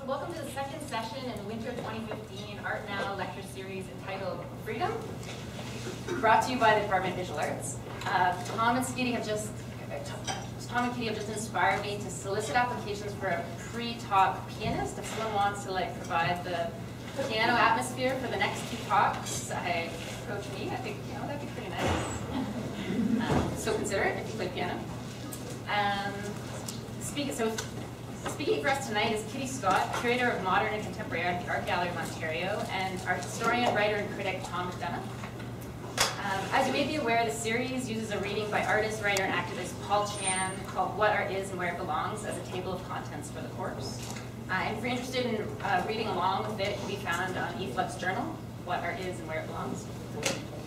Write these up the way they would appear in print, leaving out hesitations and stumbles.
So welcome to the second session in the winter 2015 Art Now lecture series entitled Freedom, brought to you by the Department of Visual Arts. Tom and Kitty have just inspired me to solicit applications for a pre-talk pianist. If someone wants to provide the piano atmosphere for the next two talks, approach me. I think that'd be pretty nice. So consider it if you play piano. Speaking for us tonight is Kitty Scott, curator of modern and contemporary art at the Art Gallery of Ontario, and art historian, writer, and critic Tom McDonough. As you may be aware, the series uses a reading by artist, writer, and activist Paul Chan called What Art Is and Where It Belongs as a table of contents for the course. And if you're interested in reading along with it, it can be found on eFlux Journal, What Art Is and Where It Belongs.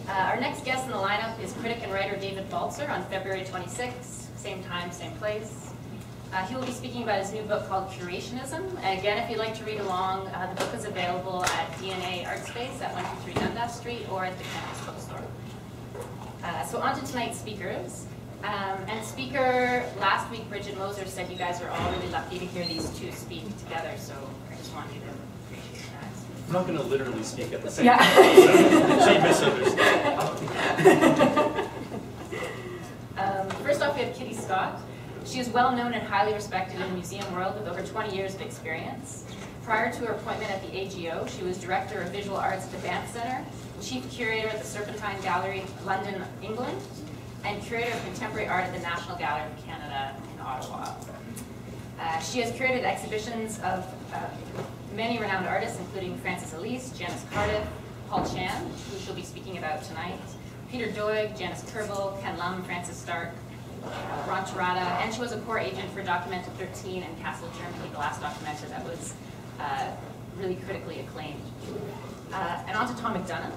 Our next guest in the lineup is critic and writer David Baltzer on February 26th, same time, same place. He will be speaking about his new book called Curationism. And again, if you'd like to read along, the book is available at DNA Art Space at 123 Dundas Street or at the campus bookstore. So on to tonight's speakers. And speaker last week, Bridget Moser, said you guys are all really lucky to hear these two speak together, so I just want you to appreciate that. I'm not going to literally speak at the same time, so she misunderstood. First off, we have Kitty Scott. She is well known and highly respected in the museum world with over 20 years of experience. Prior to her appointment at the AGO, she was Director of Visual Arts at the Banff Centre, Chief Curator at the Serpentine Gallery, London, England, and Curator of Contemporary Art at the National Gallery of Canada in Ottawa. She has curated exhibitions of many renowned artists, including Francis Elise, Janice Cardiff, Paul Chan, who she'll be speaking about tonight, Peter Doig, Janice Kerbel, Ken Lum, Francis Stark, Ron Tirada, and she was a core agent for Documented 13 and Castle Germany, the last Documenta that was really critically acclaimed. And on to Tom McDonough.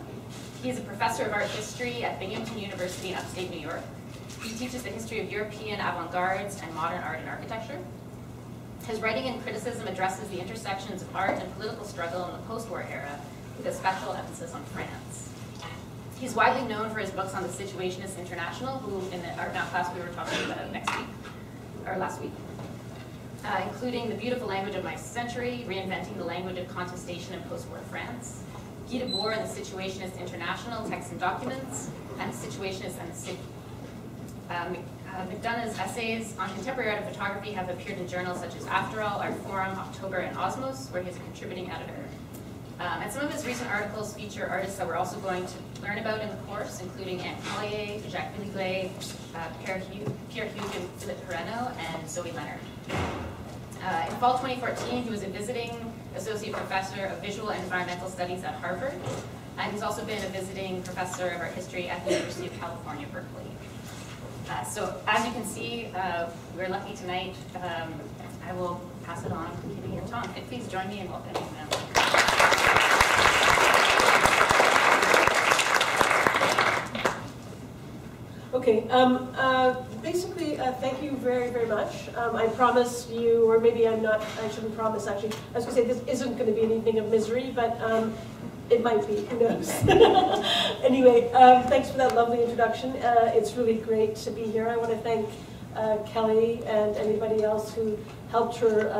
He is a professor of art history at Binghamton University in upstate New York. He teaches the history of European avant-gardes and modern art and architecture. His writing and criticism addresses the intersections of art and political struggle in the post-war era, with a special emphasis on France. He's widely known for his books on the Situationists International, who in the Art Now class we were talking about last week, including The Beautiful Language of My Century, Reinventing the Language of Contestation in Post-War France, Guy Debord and the Situationist International, Texts and Documents, and The Situationists and the City. McDonough's essays on contemporary art and photography have appeared in journals such as After All, Art Forum, October, and Osmos, where he's a contributing editor. And some of his recent articles feature artists that we're also going to learn about in the course, including Anne Collier, Jacques Villigray, Pierre Hugues and Philippe Perreno, and Zoe Leonard. In fall 2014, he was a visiting associate professor of visual and environmental studies at Harvard, and he's also been a visiting professor of art history at the University of California, Berkeley. So as you can see, we're lucky tonight. I will pass it on to Kitty and Tom. Please join me in welcoming them. Okay, basically, thank you very, very much. I promise you, or maybe I shouldn't promise actually. I was going to say this isn't going to be anything of misery, but it might be, who knows. Anyway, thanks for that lovely introduction. It's really great to be here. I want to thank Kelly and anybody else who helped her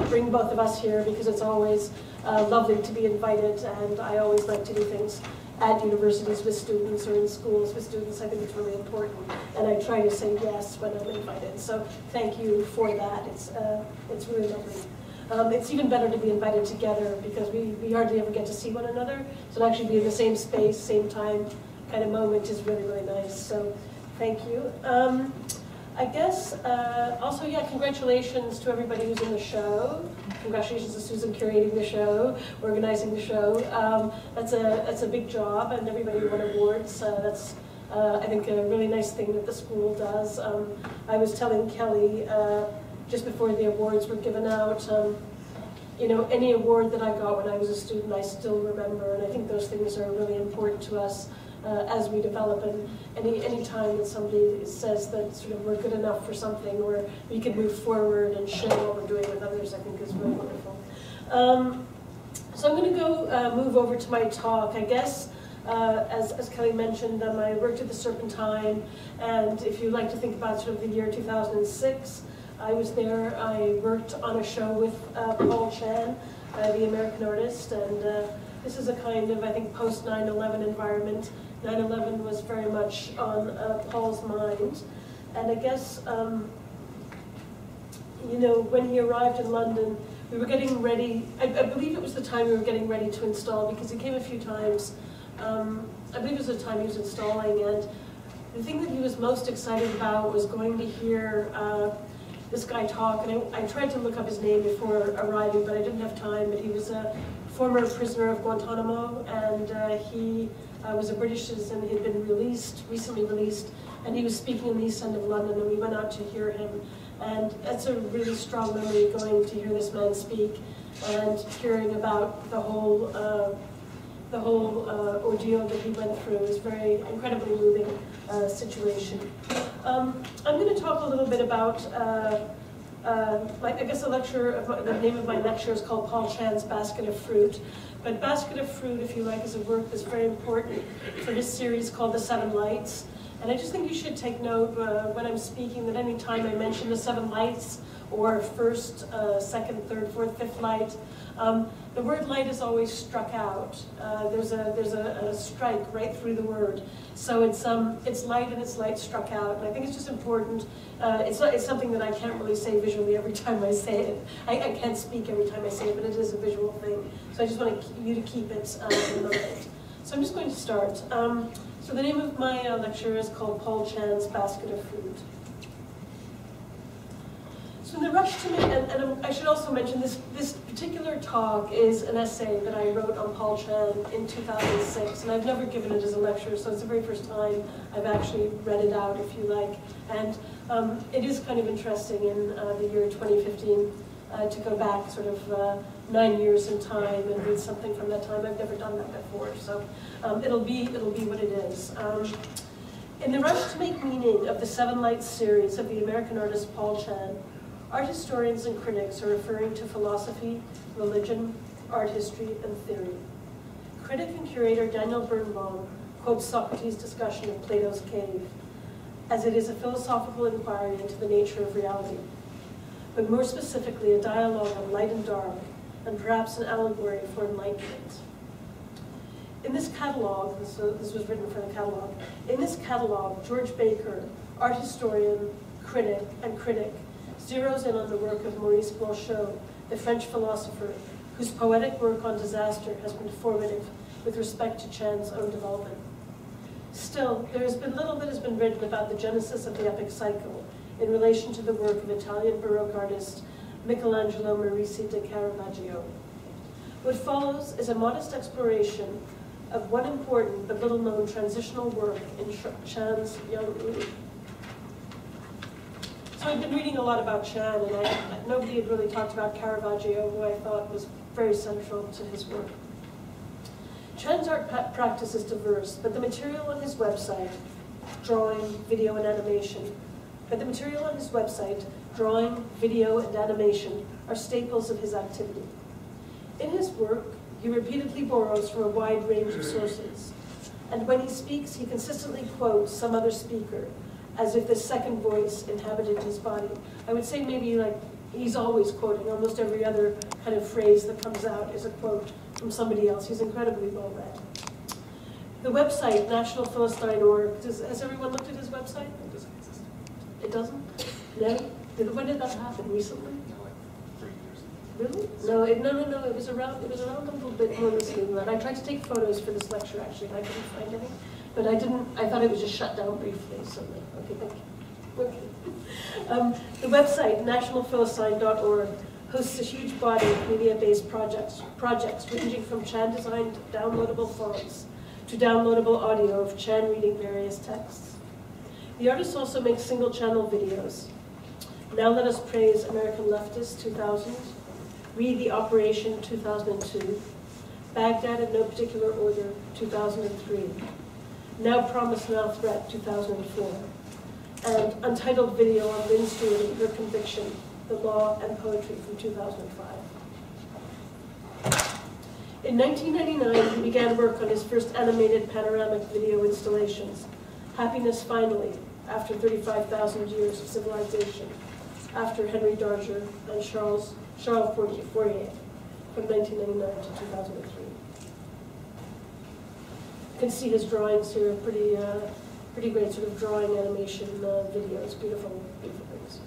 bring both of us here, because it's always lovely to be invited, and I always like to do things at universities with students or in schools with students. I think it's really important, and I try to say yes when I'm invited. So thank you for that. It's really lovely. It's even better to be invited together, because we hardly ever get to see one another. So to actually be in the same space, same time kind of moment is really, really nice. So thank you. I guess also, yeah, congratulations to everybody who's in the show. Congratulations to Susan curating the show, organizing the show. That's a big job, and everybody won awards. That's I think a really nice thing that the school does. I was telling Kelly just before the awards were given out, you know, any award that I got when I was a student, I still remember, and I think those things are really important to us as we develop. And any time that somebody says that sort of we're good enough for something, or we can move forward and share what we're doing with others, I think is really wonderful. So I'm going to go move over to my talk. I guess, as Kelly mentioned, I worked at the Serpentine, and if you like to think about sort of the year 2006, I was there. I worked on a show with Paul Chan, the American artist, and this is a kind of, I think, post 9/11 environment. 9/11 was very much on Paul's mind, and I guess, you know, when he arrived in London, we were getting ready. I believe it was the time we were getting ready to install, because he came a few times. I believe it was the time he was installing, and the thing that he was most excited about was going to hear this guy talk, and I tried to look up his name before arriving, but I didn't have time. But he was a former prisoner of Guantanamo, and he was a British citizen. He had been recently released, and he was speaking in the East End of London, and we went out to hear him. And that's a really strong memory, going to hear this man speak and hearing about the whole ordeal that he went through. It was a very incredibly moving situation. I'm going to talk a little bit about, I guess the name of my lecture is called Paul Chan's Basket of Fruit. But Basket of Fruit, if you like, is a work that's very important for his series called The Seven Lights. And I just think you should take note when I'm speaking that any time I mention the seven lights, or first, second, third, fourth, fifth light, the word light is always struck out. There's a strike right through the word. So it's light and it's light struck out. And I think it's just important. It's something that I can't really say visually every time I say it. I can't speak every time I say it, but it is a visual thing. So I just want you to keep it in mind. So I'm just going to start. So the name of my lecture is called Paul Chan's Basket of Fruit. So in the rush to make, and I should also mention this particular talk is an essay that I wrote on Paul Chan in 2006, and I've never given it as a lecture, so it's the very first time I've actually read it out, if you like. And it is kind of interesting in the year 2015 to go back sort of 9 years in time and read something from that time. I've never done that before, so it'll be what it is. In the rush to make meaning of the Seven Lights series of the American artist Paul Chan, art historians and critics are referring to philosophy, religion, art history, and theory. Critic and curator Daniel Birnbaum quotes Socrates' discussion of Plato's cave, as it is a philosophical inquiry into the nature of reality, but more specifically a dialogue on light and dark, and perhaps an allegory for enlightenment. In this catalog, this was written for the catalog, in this catalog, George Baker, art historian, critic, zeroes in on the work of Maurice Blanchot, the French philosopher, whose poetic work on disaster has been formative with respect to Chan's own development. Still, there has been little that has been written about the genesis of the epic cycle in relation to the work of Italian Baroque artist Michelangelo Merisi de Caravaggio. What follows is a modest exploration of one important but little-known transitional work in Chan's young age. So I've been reading a lot about Chan, and nobody had really talked about Caravaggio, who I thought was very central to his work. Chan's art practice is diverse, but the material on his website, drawing, video, and animation, are staples of his activity. In his work, he repeatedly borrows from a wide range of sources, and when he speaks, he consistently quotes some other speaker, as if this second voice inhabited his body. I would say maybe like he's always quoting. Almost every other kind of phrase that comes out is a quote from somebody else. He's incredibly well read. The website, nationalphilistine.org, has everyone looked at his website? It doesn't exist. It doesn't? No? When did that happen? Recently? No, like 3 years. Really? No, it was around a little bit more recently than that. I tried to take photos for this lecture actually, and I couldn't find any. But I thought it was just shut down briefly, so okay, thank you. Okay. The website, nationalphilistine.org, hosts a huge body of media-based projects ranging from Chan-designed downloadable fonts to downloadable audio of Chan reading various texts. The artist also makes single-channel videos. Now Let Us Praise American Leftist 2000, Read the Operation 2002, Baghdad in No Particular Order 2003, Now Promise Now Threat 2004, and Untitled Video on Lynn Stewart and Her Conviction, The Law and Poetry from 2005. In 1999, he began work on his first animated panoramic video installations, Happiness Finally, after 35,000 years of civilization. after Henry Darger and Charles Fourier from 1999 to 2003. You can see his drawings here, pretty great sort of drawing animation videos, beautiful, beautiful things.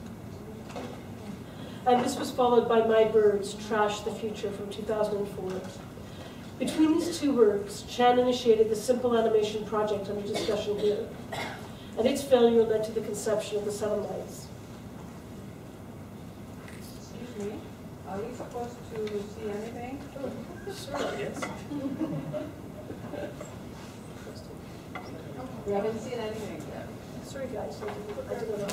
And this was followed by My Birds, Trash the Future from 2004. Between these two works, Chan initiated the simple animation project under discussion here, and its failure led to the conception of the Seven Lights. Excuse me, are we supposed to see anything? Yes. We haven't seen anything yet. Sorry guys, I didn't know.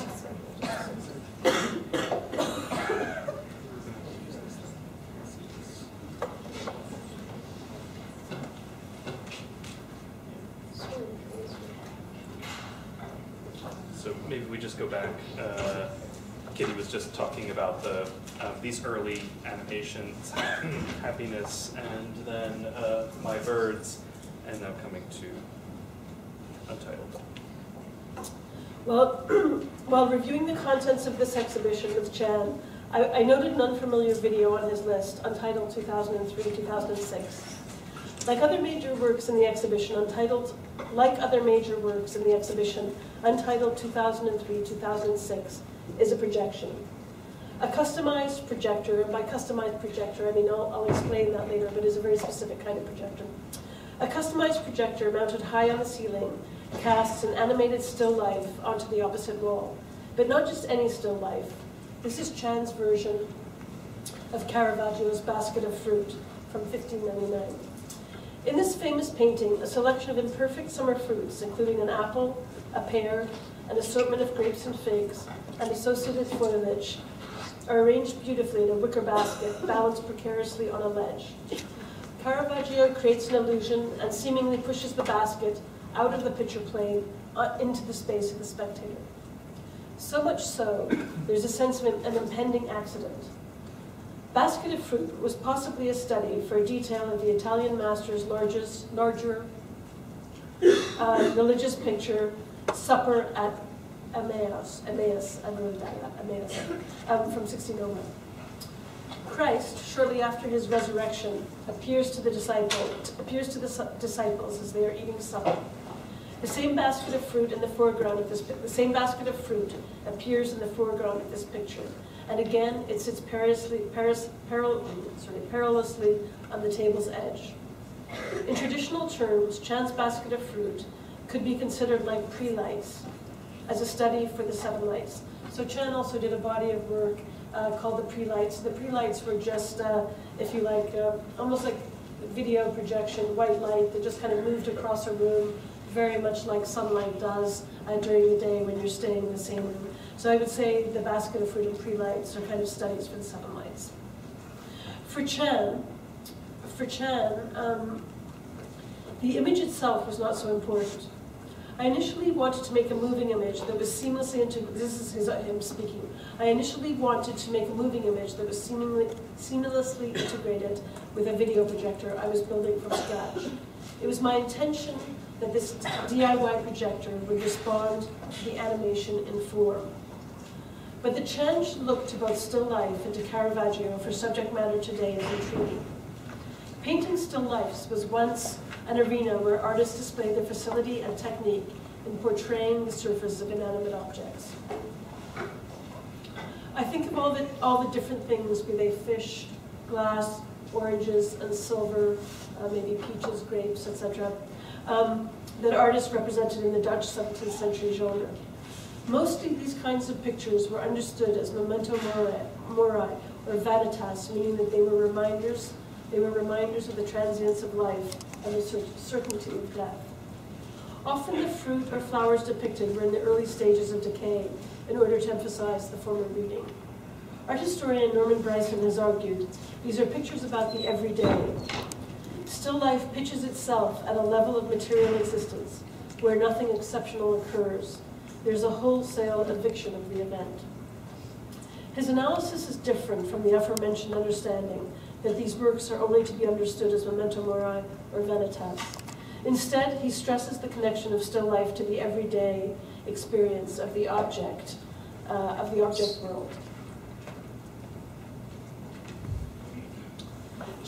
So maybe we just go back. Kitty was just talking about the these early animations, Happiness, and then My Birds, and now coming to Untitled. Well, while reviewing the contents of this exhibition with Chan, I noted an unfamiliar video on his list, Untitled 2003-2006. Like other major works in the exhibition, Untitled 2003-2006 is a projection. A customized projector, and by customized projector, I mean, I'll explain that later, but is a very specific kind of projector. A customized projector mounted high on the ceiling casts an animated still life onto the opposite wall. But not just any still life. This is Chan's version of Caravaggio's Basket of Fruit from 1599. In this famous painting, a selection of imperfect summer fruits, including an apple, a pear, an assortment of grapes and figs, and associated foliage, are arranged beautifully in a wicker basket balanced precariously on a ledge. Caravaggio creates an illusion and seemingly pushes the basket out of the picture plane into the space of the spectator. So much so, there's a sense of an impending accident. Basket of Fruit was possibly a study for a detail of the Italian master's larger religious picture, Supper at Emmaus, I wrote that, Emmaus, from 1601. Christ, shortly after his resurrection, appears to the disciples as they are eating supper. The same basket of fruit in the foreground of this. The same basket of fruit appears in the foreground of this picture, and again it sits perilously on the table's edge. In traditional terms, Chan's basket of fruit could be considered like pre-lights, as a study for the Seven Lights. So Chan also did a body of work called the pre-lights. The pre-lights were just, if you like, almost like video projection, white light that just kind of moved across a room, very much like sunlight does during the day when you're staying in the same room. So I would say the Basket of Fruit and pre-lights are kind of studies for the Seven Lights. For Chan, the image itself was not so important. I initially wanted to make a moving image that was seamlessly integrated. This is him speaking. I initially wanted to make a moving image that was seamlessly integrated with a video projector I was building from scratch. It was my intention that this DIY projector would respond to the animation in form. But the challenge to look to both still life and to Caravaggio for subject matter today is intriguing. Painting still lifes was once an arena where artists displayed their facility and technique in portraying the surface of inanimate objects. I think of all the different things, be they fish, glass, oranges, and silver, maybe peaches, grapes, etc., that artists represented in the Dutch 17th century genre. Mostly these kinds of pictures were understood as memento mori, or vanitas, meaning that they were reminders of the transience of life and the certainty of death. Often the fruit or flowers depicted were in the early stages of decay in order to emphasize the former reading. Art historian Norman Bryson has argued these are pictures about the everyday. Still life pitches itself at a level of material existence where nothing exceptional occurs. There's a wholesale eviction of the event. His analysis is different from the aforementioned understanding that these works are only to be understood as memento mori or vanitas. Instead, he stresses the connection of still life to the everyday experience of the object world.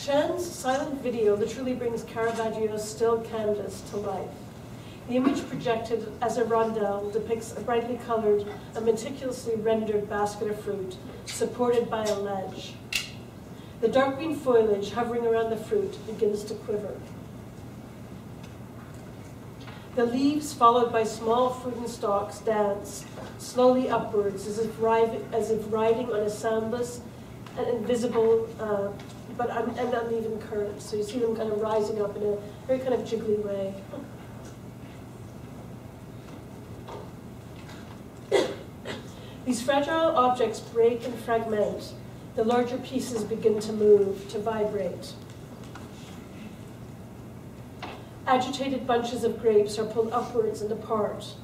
Chan's silent video literally brings Caravaggio's still canvas to life. The image projected as a rondel depicts a brightly colored and meticulously rendered basket of fruit supported by a ledge. The dark green foliage hovering around the fruit begins to quiver. The leaves, followed by small fruited stalks, dance slowly upwards as if riding on a soundless and invisible but an uneven current. So you see them kind of rising up in a very kind of jiggly way. These fragile objects break and fragment. The larger pieces begin to move, to vibrate. Agitated bunches of grapes are pulled upwards and apart.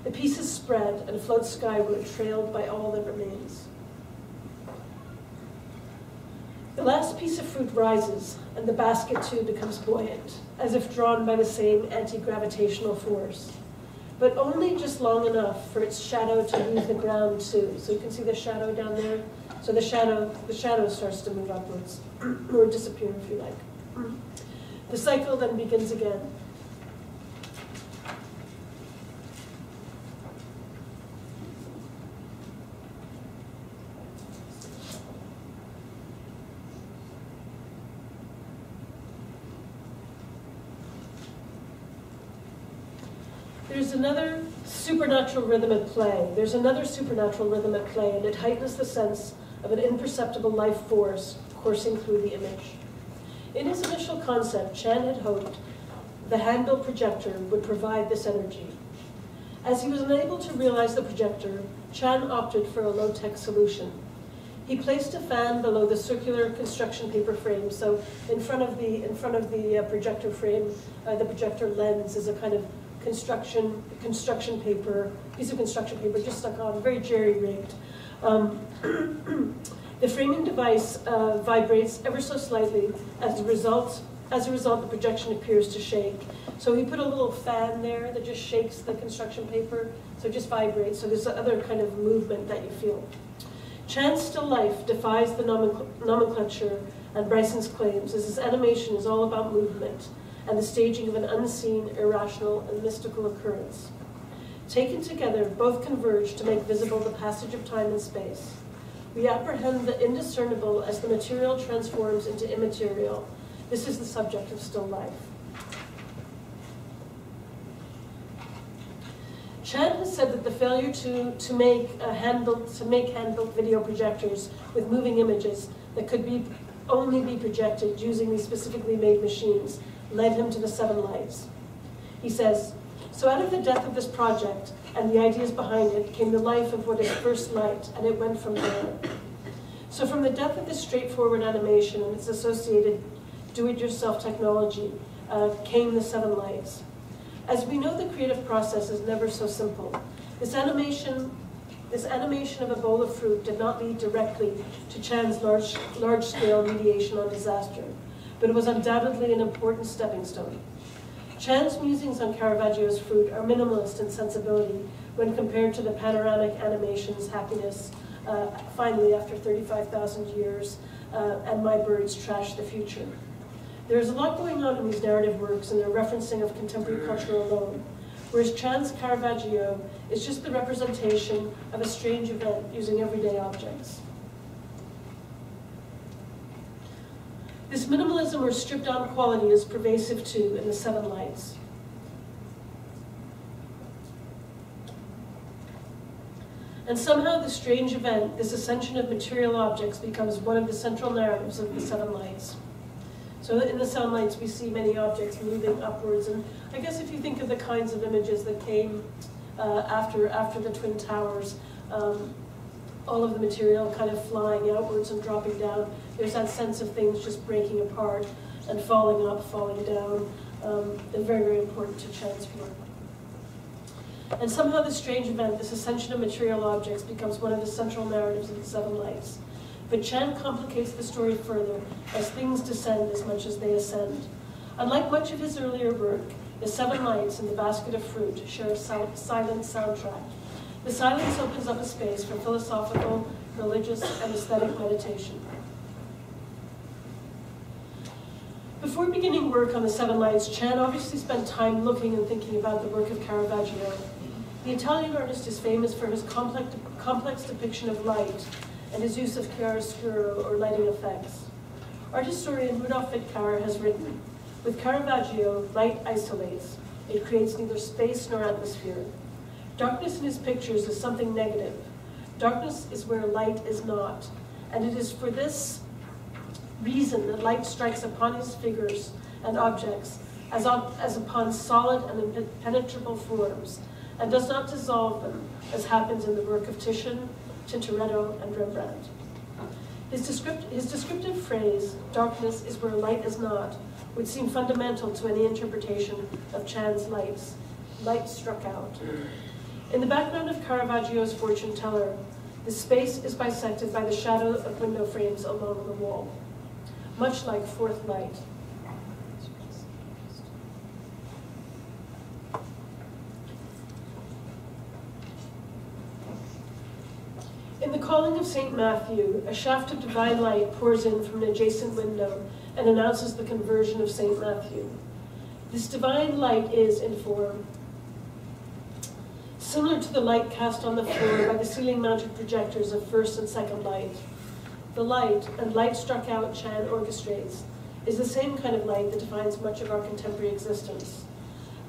The pieces spread and float skyward, trailed by all that remains. The last piece of fruit rises, and the basket too becomes buoyant, as if drawn by the same anti-gravitational force, but only just long enough for its shadow to leave the ground too. So you can see the shadow down there. So the shadow starts to move upwards, or disappear if you like. The cycle then begins again. There's another supernatural rhythm at play. There's another supernatural rhythm at play, and it heightens the sense of an imperceptible life force coursing through the image. In his initial concept, Chan had hoped the handle projector would provide this energy. As he was unable to realize the projector, Chan opted for a low-tech solution. He placed a fan below the circular construction paper frame. So in front of the projector frame, the projector lens is a kind of construction paper, piece of construction paper just stuck on, very jerry-rigged. The framing device vibrates ever so slightly. As a result, the projection appears to shake. So he put a little fan there that just shakes the construction paper, so it just vibrates. So there's other kind of movement that you feel. Chan's still life defies the nomenclature and Bryson's claims, as his animation is all about movement and the staging of an unseen, irrational, and mystical occurrence. Taken together, both converge to make visible the passage of time and space. We apprehend the indiscernible as the material transforms into immaterial. This is the subject of still life. Chan has said that the failure to make hand-built video projectors with moving images that could only be projected using these specifically made machines led him to the Seven Lights. He says, so out of the death of this project and the ideas behind it came the life of what is first light, and it went from there. So from the death of this straightforward animation and its associated do-it-yourself technology came the Seven Lights. As we know, the creative process is never so simple. This animation of a bowl of fruit did not lead directly to Chan's large-scale mediation on disaster, but it was undoubtedly an important stepping stone. Chan's musings on Caravaggio's fruit are minimalist in sensibility when compared to the panoramic animation's happiness, finally after 35,000 years, and My Birds Trash the Future. There's a lot going on in these narrative works and their referencing of contemporary culture alone, whereas Chan's Caravaggio is just the representation of a strange event using everyday objects. This minimalism or stripped-down quality is pervasive too in the Seven Lights. And somehow this strange event, this ascension of material objects, becomes one of the central narratives of the Seven Lights. So in the Seven Lights, we see many objects moving upwards. And I guess if you think of the kinds of images that came after the Twin Towers, all of the material kind of flying outwards and dropping down, there's that sense of things just breaking apart and falling up, falling down. They're very, very important to Chan's work. And somehow this strange event, this ascension of material objects, becomes one of the central narratives of the Seven Lights. But Chan complicates the story further as things descend as much as they ascend. Unlike much of his earlier work, the Seven Lights and the Basket of Fruit share a silent soundtrack. The silence opens up a space for philosophical, religious, and aesthetic meditation. Before beginning work on the Seven Lights, Chan obviously spent time looking and thinking about the work of Caravaggio. The Italian artist is famous for his complex depiction of light and his use of chiaroscuro, or lighting effects. Art historian Rudolf Wittgauer has written, "With Caravaggio, light isolates. It creates neither space nor atmosphere. Darkness in his pictures is something negative. Darkness is where light is not, and it is for this reason that light strikes upon his figures and objects as upon solid and impenetrable forms, and does not dissolve them, as happens in the work of Titian, Tintoretto, and Rembrandt." His descriptive phrase, "darkness is where light is not," would seem fundamental to any interpretation of Chan's lights. Light struck out. In the background of Caravaggio's Fortune Teller, the space is bisected by the shadow of window frames along the wall, much like Fourth Light. In The Calling of St. Matthew, a shaft of divine light pours in from an adjacent window and announces the conversion of St. Matthew. This divine light is, in form, similar to the light cast on the floor by the ceiling-mounted projectors of First and Second Light. The light, and light struck out Chan orchestrates, is the same kind of light that defines much of our contemporary existence.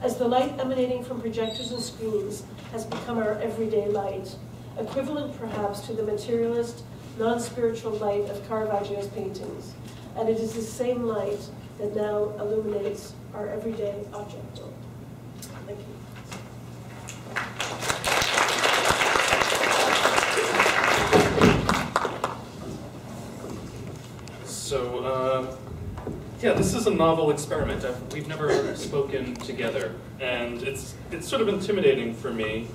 As the light emanating from projectors and screens has become our everyday light, equivalent perhaps to the materialist, non-spiritual light of Caravaggio's paintings, and it is the same light that now illuminates our everyday object world. Thank you. So, yeah, this is a novel experiment. We've never spoken together, and it's sort of intimidating for me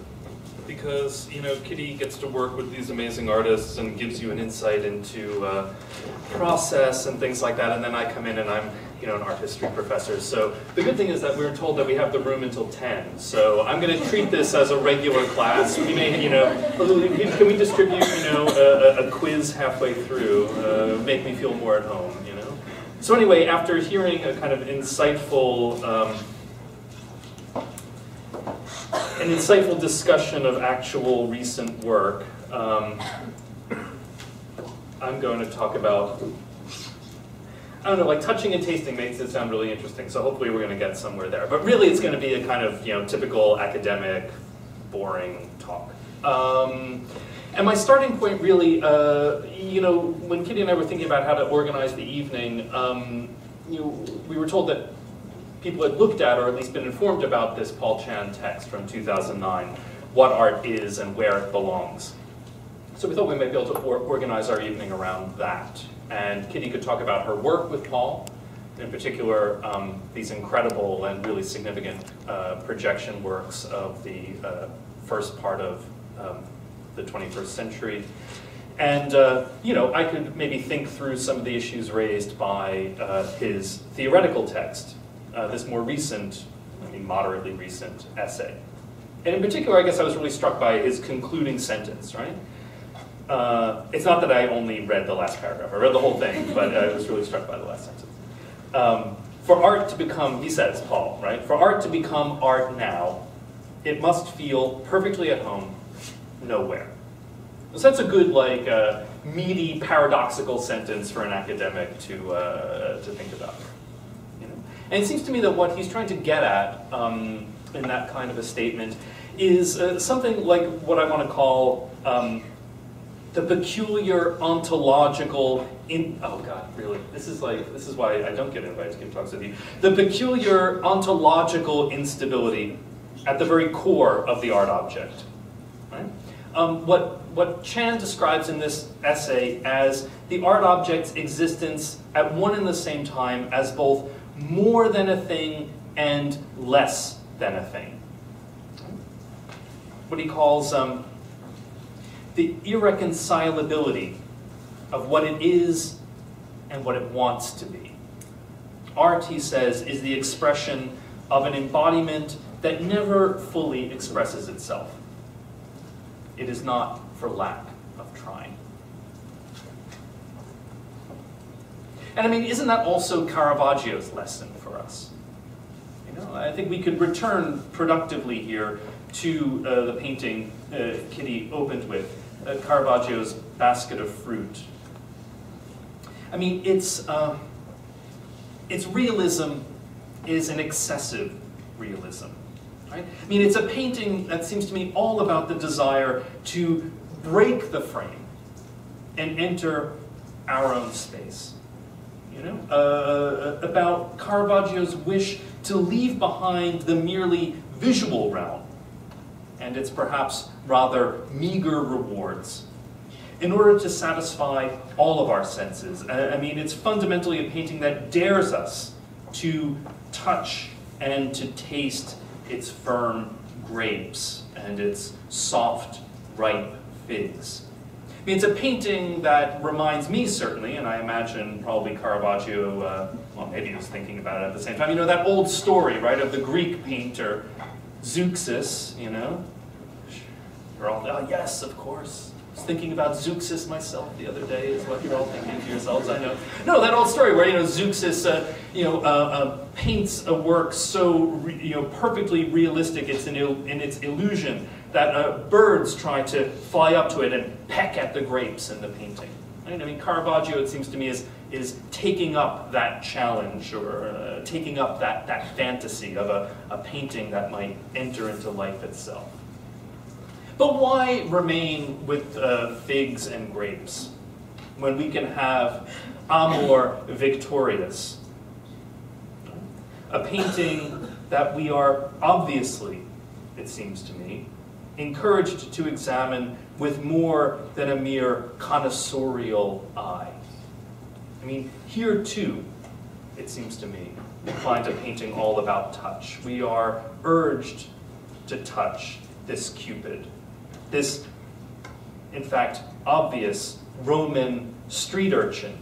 because, you know, Kitty gets to work with these amazing artists and gives you an insight into process and things like that, and then I come in and I'm, you know, an art history professor. So the good thing is that we're told that we have the room until 10, so I'm going to treat this as a regular class. We may, you know, can we distribute, you know, a quiz halfway through, make me feel more at home, you know? So anyway, after hearing a kind of insightful an insightful discussion of actual recent work, I'm going to talk about, I don't know, like touching and tasting makes it sound really interesting, so hopefully we're going to get somewhere there. But really it's going to be a kind of, you know, typical academic, boring talk. And my starting point really, you know, when Kitty and I were thinking about how to organize the evening, you know, we were told that people had looked at, or at least been informed about, this Paul Chan text from 2009, What Art Is and Where It Belongs. So we thought we might be able to organize our evening around that. And Kitty could talk about her work with Paul, in particular these incredible and really significant projection works of the first part of the 21st century. And, you know, I could maybe think through some of the issues raised by his theoretical text, this more recent, I mean moderately recent essay. And in particular, I guess I was really struck by his concluding sentence, right? It's not that I only read the last paragraph, I read the whole thing, but I was really struck by the last sentence. For art to become, he says, Paul, right? For art to become art now, it must feel perfectly at home nowhere. So that's a good, like, meaty, paradoxical sentence for an academic to think about. You know? And it seems to me that what he's trying to get at in that kind of a statement is something like what I want to call the peculiar ontological, oh God, really, this is why I don't get invited to give talks with you. The peculiar ontological instability at the very core of the art object, right? What Chan describes in this essay as the art object's existence at one and the same time as both more than a thing and less than a thing. What he calls the irreconcilability of what it is and what it wants to be. Art, he says, is the expression of an embodiment that never fully expresses itself. It is not for lack of trying. And I mean, isn't that also Caravaggio's lesson for us? You know, I think we could return productively here to the painting Kitty opened with, Caravaggio's Basket of Fruit. I mean, its realism is an excessive realism, right? I mean, it's a painting that seems to me all about the desire to break the frame and enter our own space. You know, about Caravaggio's wish to leave behind the merely visual realm and its perhaps rather meager rewards in order to satisfy all of our senses. I mean, it's fundamentally a painting that dares us to touch and to taste its firm grapes and its soft, ripe figs. I mean, it's a painting that reminds me, certainly, and I imagine probably Caravaggio, well, maybe he was thinking about it at the same time, you know, that old story, right, of the Greek painter Zeuxis, you know? You're all, oh, yes, of course. I was thinking about Zeuxis myself the other day, is what you're all thinking to yourselves, I know. No, that old story where, you know, Zeuxis, paints a work so, perfectly realistic in its illusion that birds try to fly up to it and peck at the grapes in the painting. Right? I mean, Caravaggio, it seems to me, is taking up that challenge or taking up that fantasy of a painting that might enter into life itself. But why remain with figs and grapes when we can have Amor Victorious? A painting that we are obviously, it seems to me, encouraged to examine with more than a mere connoisseurial eye. I mean, here too, it seems to me, we find a painting all about touch. We are urged to touch this Cupid, this, in fact, obvious Roman street urchin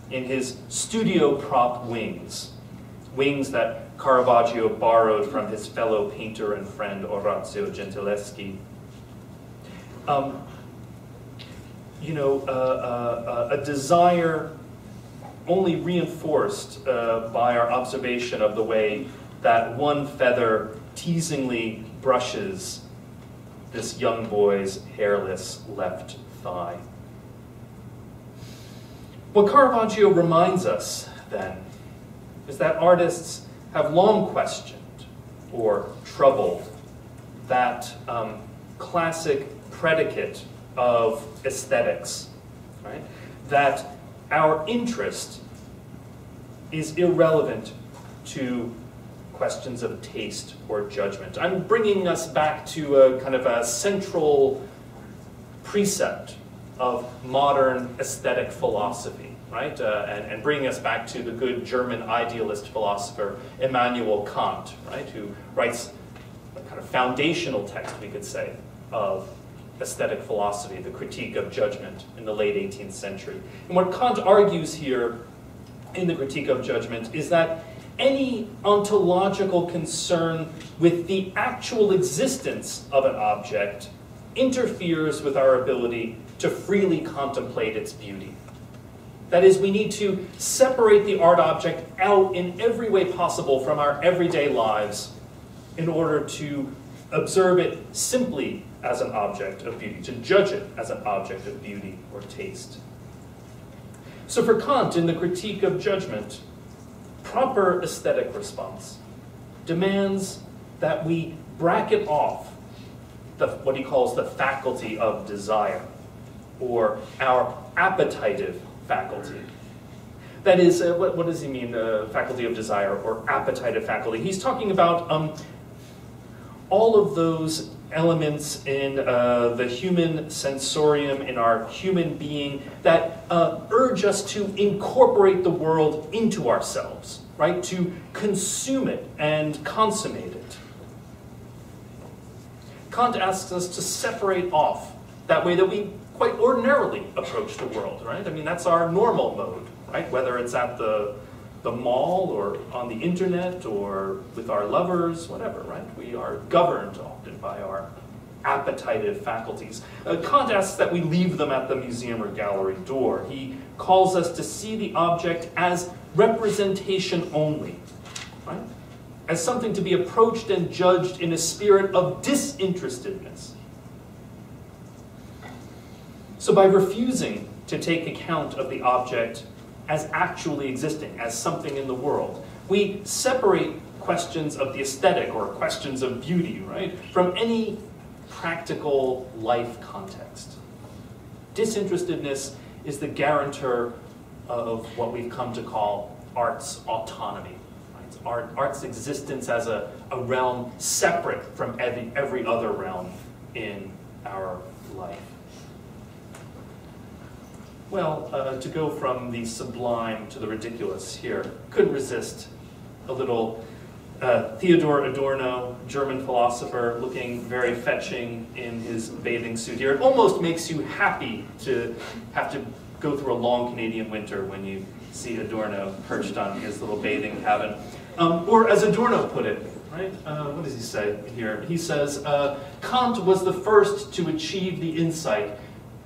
in his studio prop wings, wings that Caravaggio borrowed from his fellow painter and friend Orazio Gentileschi. A desire only reinforced by our observation of the way that one feather teasingly brushes this young boy's hairless left thigh. What Caravaggio reminds us, then, is that artists have long questioned or troubled that classic predicate of aesthetics, right? That our interest is irrelevant to questions of taste or judgment. I'm bringing us back to a kind of a central precept of modern aesthetic philosophy, right? And bringing us back to the good German idealist philosopher Immanuel Kant, right? Who writes a kind of foundational text, we could say, of aesthetic philosophy, the Critique of Judgment, in the late 18th century. And what Kant argues here in the Critique of Judgment is that any ontological concern with the actual existence of an object interferes with our ability to freely contemplate its beauty. That is, we need to separate the art object out in every way possible from our everyday lives in order to observe it simply as an object of beauty, to judge it as an object of beauty or taste. So for Kant, in the Critique of Judgment, proper aesthetic response demands that we bracket off what he calls the faculty of desire, or our appetitive faculty. That is, what does he mean, faculty of desire or appetitive faculty? He's talking about all of those elements in the human sensorium, in our human being, that urge us to incorporate the world into ourselves, right? To consume it and consummate it. Kant asks us to separate off that way that we quite ordinarily approach the world, right? I mean, that's our normal mode, right? Whether it's at the mall or on the internet or with our lovers, whatever, right? We are governed often by our appetitive faculties. Kant asks that we leave them at the museum or gallery door. He calls us to see the object as representation only, right? As something to be approached and judged in a spirit of disinterestedness. So by refusing to take account of the object as actually existing, as something in the world, we separate questions of the aesthetic or questions of beauty, right, from any practical life context. Disinterestedness is the guarantor of what we've come to call art's autonomy. Right? Art's existence as a realm separate from every other realm in our life. Well, to go from the sublime to the ridiculous here, couldn't resist a little Theodor Adorno, German philosopher, looking very fetching in his bathing suit here. It almost makes you happy to have to go through a long Canadian winter when you see Adorno perched on his little bathing cabin. Or as Adorno put it, right? What does he say here? He says, Kant was the first to achieve the insight,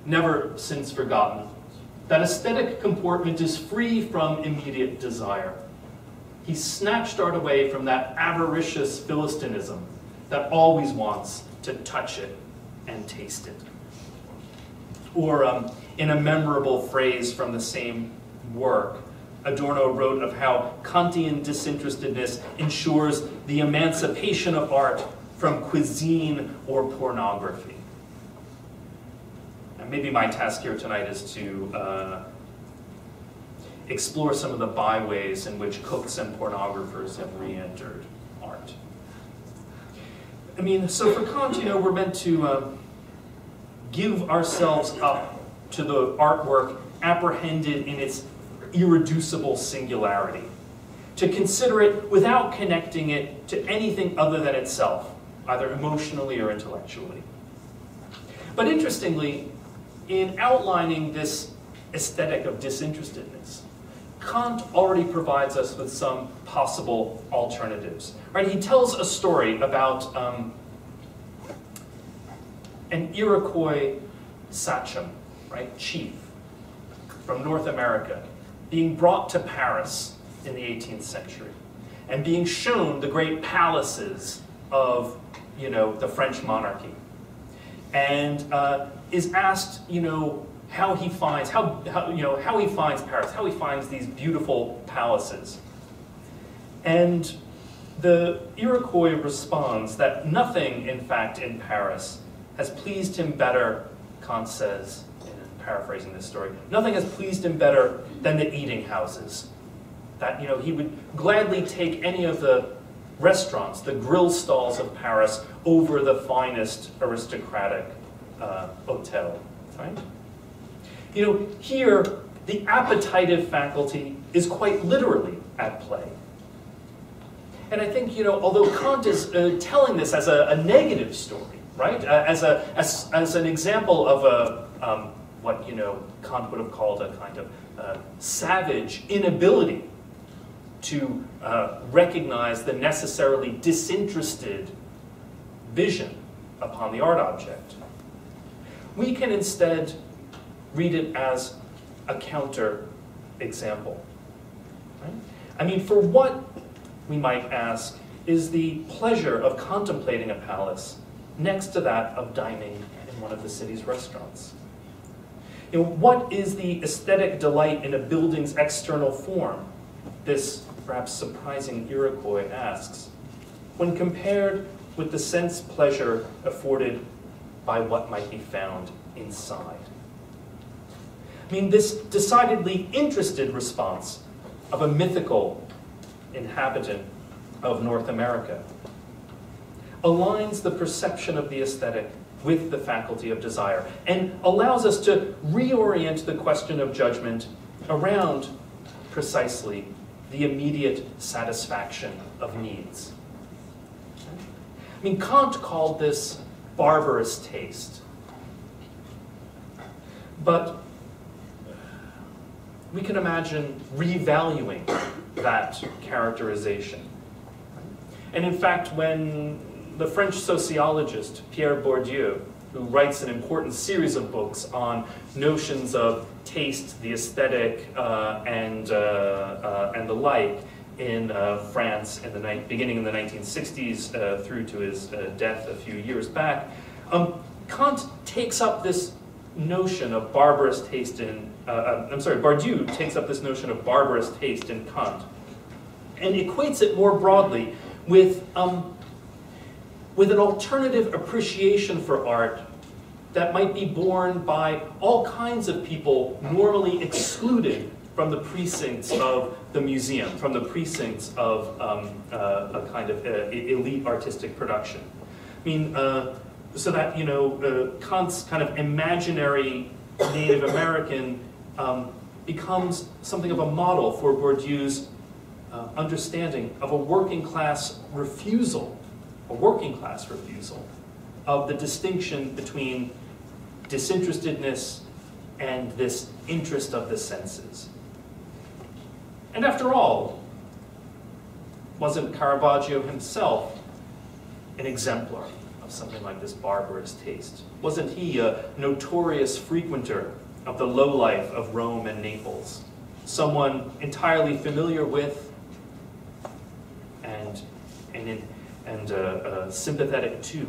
never since forgotten, that aesthetic comportment is free from immediate desire. He snatched art away from that avaricious Philistinism that always wants to touch it and taste it. Or in a memorable phrase from the same work, Adorno wrote of how Kantian disinterestedness ensures the emancipation of art from cuisine or pornography. And maybe my task here tonight is to explore some of the byways in which cooks and pornographers have re-entered art. I mean, so for Kant, you know, we're meant to give ourselves up to the artwork apprehended in its irreducible singularity, to consider it without connecting it to anything other than itself, either emotionally or intellectually. But interestingly, in outlining this aesthetic of disinterestedness, Kant already provides us with some possible alternatives. Right? He tells a story about an Iroquois sachem, right, chief from North America, being brought to Paris in the 18th century and being shown the great palaces of, you know, the French monarchy, and is asked, you know, how he finds Paris, how he finds these beautiful palaces. And the Iroquois responds that nothing, in fact, in Paris has pleased him better, Kant says, paraphrasing this story, nothing has pleased him better than the eating houses. That, you know, he would gladly take any of the restaurants, the grill stalls of Paris, over the finest aristocratic hotel, right? You know, here, the appetitive faculty is quite literally at play. And I think, you know, although Kant is telling this as a negative story, right? As an example of a, what, you know, Kant would have called a kind of savage inability to recognize the necessarily disinterested vision upon the art object. We can instead read it as a counter example. Right? I mean, for what, we might ask, is the pleasure of contemplating a palace next to that of dining in one of the city's restaurants? You know, what is the aesthetic delight in a building's external form? This perhaps surprising Iroquois asks, when compared with the sense pleasure afforded by what might be found inside. I mean, this decidedly interested response of a mythical inhabitant of North America aligns the perception of the aesthetic with the faculty of desire and allows us to reorient the question of judgment around precisely the immediate satisfaction of needs. I mean, Kant called this barbarous taste. But we can imagine revaluing that characterization. And in fact, when the French sociologist Pierre Bourdieu, who writes an important series of books on notions of taste, the aesthetic, and the like in France in the beginning in the 1960s through to his death a few years back. Kant takes up this notion of barbarous taste in, Bourdieu takes up this notion of barbarous taste in Kant and equates it more broadly with an alternative appreciation for art that might be borne by all kinds of people normally excluded from the precincts of the museum, from the precincts of a kind of elite artistic production. I mean, so that, you know, Kant's kind of imaginary Native American becomes something of a model for Bourdieu's understanding of a working class refusal of the distinction between disinterestedness and this interest of the senses. And after all, wasn't Caravaggio himself an exemplar of something like this barbarous taste? Wasn't he a notorious frequenter of the lowlife of Rome and Naples? Someone entirely familiar with and sympathetic to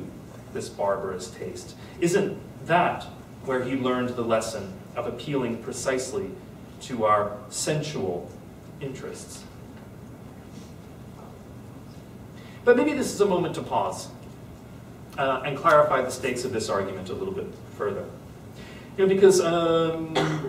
this barbarous taste? Isn't that where he learned the lesson of appealing precisely to our sensual interests? But maybe this is a moment to pause and clarify the stakes of this argument a little bit further. You know, because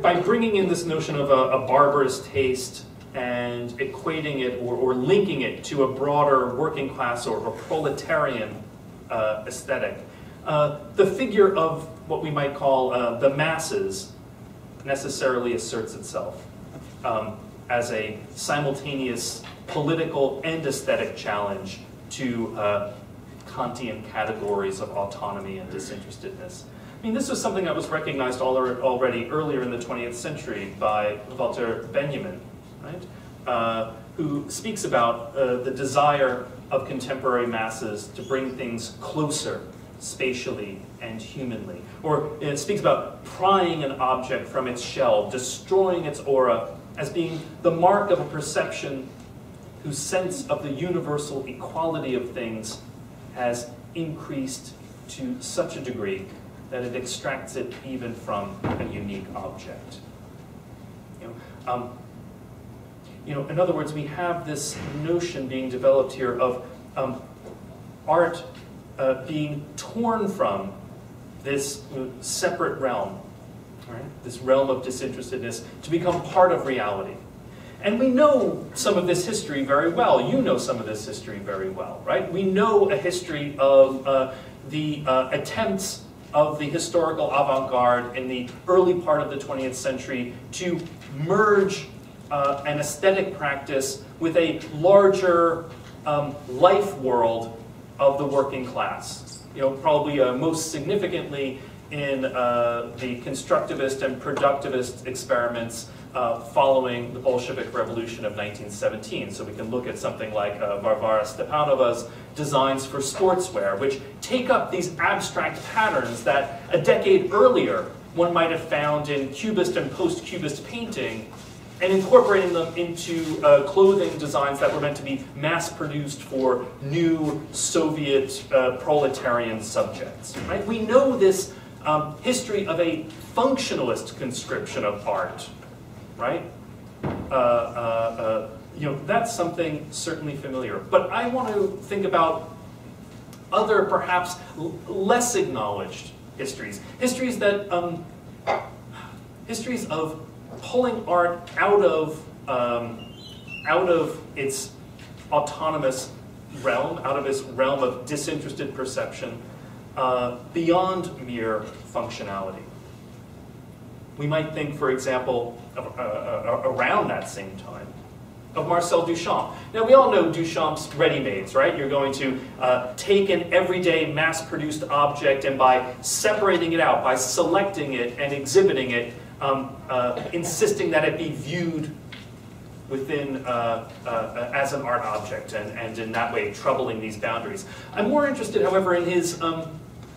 by bringing in this notion of a barbarous taste and equating it or linking it to a broader working class or proletarian aesthetic, the figure of what we might call the masses necessarily asserts itself as a simultaneous political and aesthetic challenge to Kantian categories of autonomy and disinterestedness. I mean, this was something that was recognized already earlier in the 20th century by Walter Benjamin, right? Who speaks about the desire of contemporary masses to bring things closer spatially and humanly. Or it speaks about prying an object from its shell, destroying its aura, as being the mark of a perception whose sense of the universal equality of things has increased to such a degree that it extracts it even from a unique object. In other words, we have this notion being developed here of art being torn from this separate realm, right? This realm of disinterestedness, to become part of reality. And we know some of this history very well. You know some of this history very well, right? We know a history of the attempts of the historical avant-garde in the early part of the 20th century to merge an aesthetic practice with a larger life world of the working class. You know, probably most significantly in the constructivist and productivist experiments following the Bolshevik Revolution of 1917. So we can look at something like Varvara Stepanova's designs for sportswear, which take up these abstract patterns that a decade earlier one might have found in Cubist and post-Cubist painting, and incorporating them into clothing designs that were meant to be mass-produced for new Soviet proletarian subjects. Right? We know this history of a functionalist conscription of art, right? That's something certainly familiar. But I want to think about other, perhaps less acknowledged histories. Histories that, histories of pulling art out of its autonomous realm, out of its realm of disinterested perception, beyond mere functionality. We might think, for example, around that same time, of Marcel Duchamp. Now, we all know Duchamp's ready-mades, right? You're going to take an everyday mass-produced object, and by separating it out, by selecting it and exhibiting it, insisting that it be viewed within as an art object, and in that way troubling these boundaries. I'm more interested, however, in his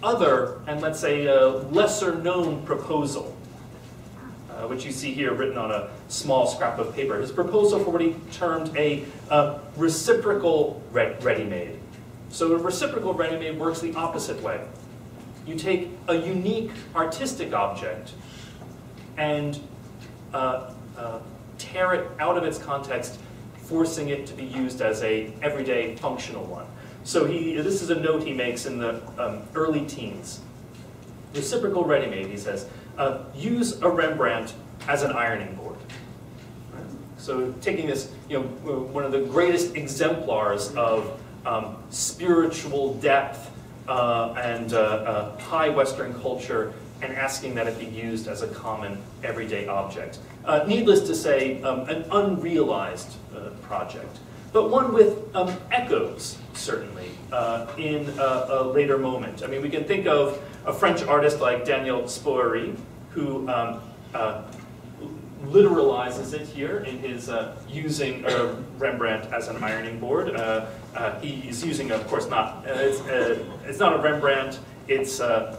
other, and let's say lesser known proposal, which you see here written on a small scrap of paper. His proposal for what he termed a reciprocal ready-made. So a reciprocal ready-made works the opposite way. You take a unique artistic object and tear it out of its context, forcing it to be used as a everyday functional one. So this is a note he makes in the early teens. Reciprocal ready-made, he says, use a Rembrandt as an ironing board. Right? So taking this, one of the greatest exemplars of spiritual depth and high Western culture, and asking that it be used as a common everyday object. Needless to say, an unrealized project, but one with echoes, certainly, in a later moment. I mean, we can think of a French artist like Daniel Spoerry, who literalizes it here in his using Rembrandt as an ironing board. He's using, of course, it's not a Rembrandt, it's a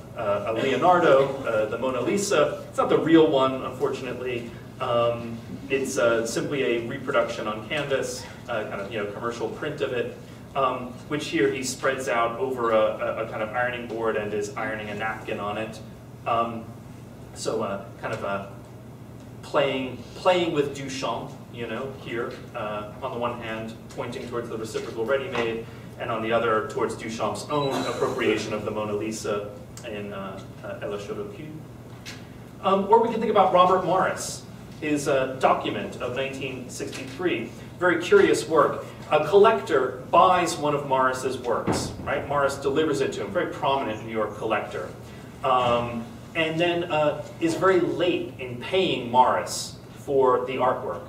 Leonardo, the Mona Lisa. It's not the real one, unfortunately. It's simply a reproduction on canvas, kind of commercial print of it, which here he spreads out over a kind of ironing board and is ironing a napkin on it. Kind of playing with Duchamp, here on the one hand, pointing towards the reciprocal ready-made, and on the other towards Duchamp's own appropriation of the Mona Lisa in Elle Chateau Cul. Or we can think about Robert Morris, his document of 1963, very curious work. A collector buys one of Morris's works, right? Morris delivers it to him, very prominent New York collector. And then is very late in paying Morris for the artwork.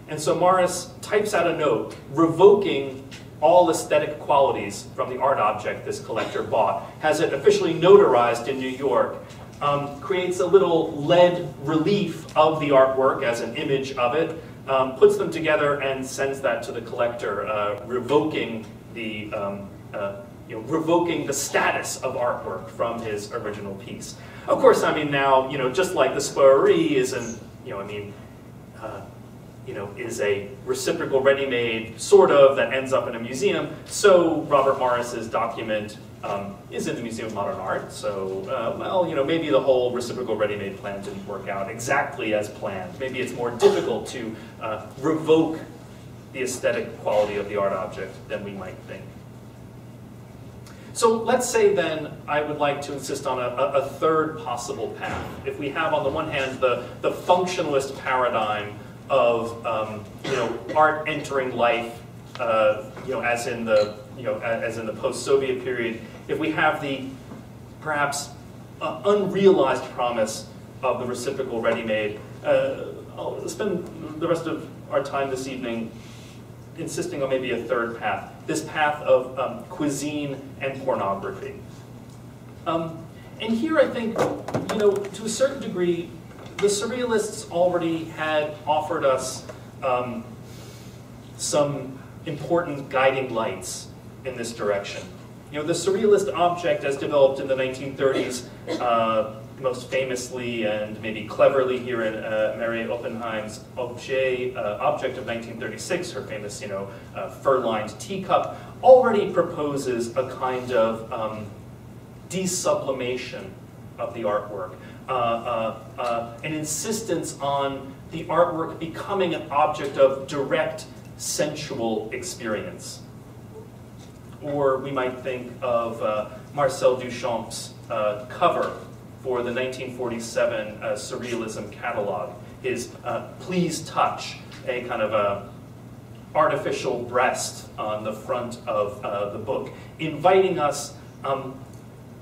And so Morris types out a note revoking all aesthetic qualities from the art object this collector bought, has it officially notarized in New York, creates a little lead relief of the artwork as an image of it, puts them together and sends that to the collector, revoking the status of artwork from his original piece. Of course, I mean now, just like the Spoerry isn't, is a reciprocal ready-made, sort of, that ends up in a museum, so Robert Morris's document is in the Museum of Modern Art, so, maybe the whole reciprocal ready-made plan didn't work out exactly as planned. Maybe it's more difficult to revoke the aesthetic quality of the art object than we might think. So let's say then I would like to insist on a third possible path. If we have on the one hand the functionalist paradigm of art entering life, as in the post-Soviet period, if we have the perhaps unrealized promise of the reciprocal ready-made, I'll spend the rest of our time this evening insisting on maybe a third path, this path of cuisine and pornography. And here I think, to a certain degree, the Surrealists already had offered us some important guiding lights in this direction. The Surrealist object as developed in the 1930s, most famously and maybe cleverly here in Mary Oppenheim's object of 1936, her famous, fur-lined teacup, already proposes a kind of desublimation of the artwork, an insistence on the artwork becoming an object of direct sensual experience. Or we might think of Marcel Duchamp's cover for the 1947 Surrealism catalog, his Please Touch, a kind of a artificial breast on the front of the book, inviting us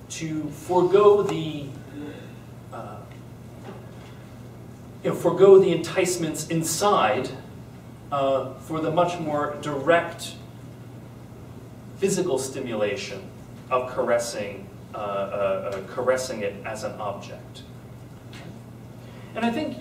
to forego the enticements inside for the much more direct physical stimulation of caressing it as an object. And I think,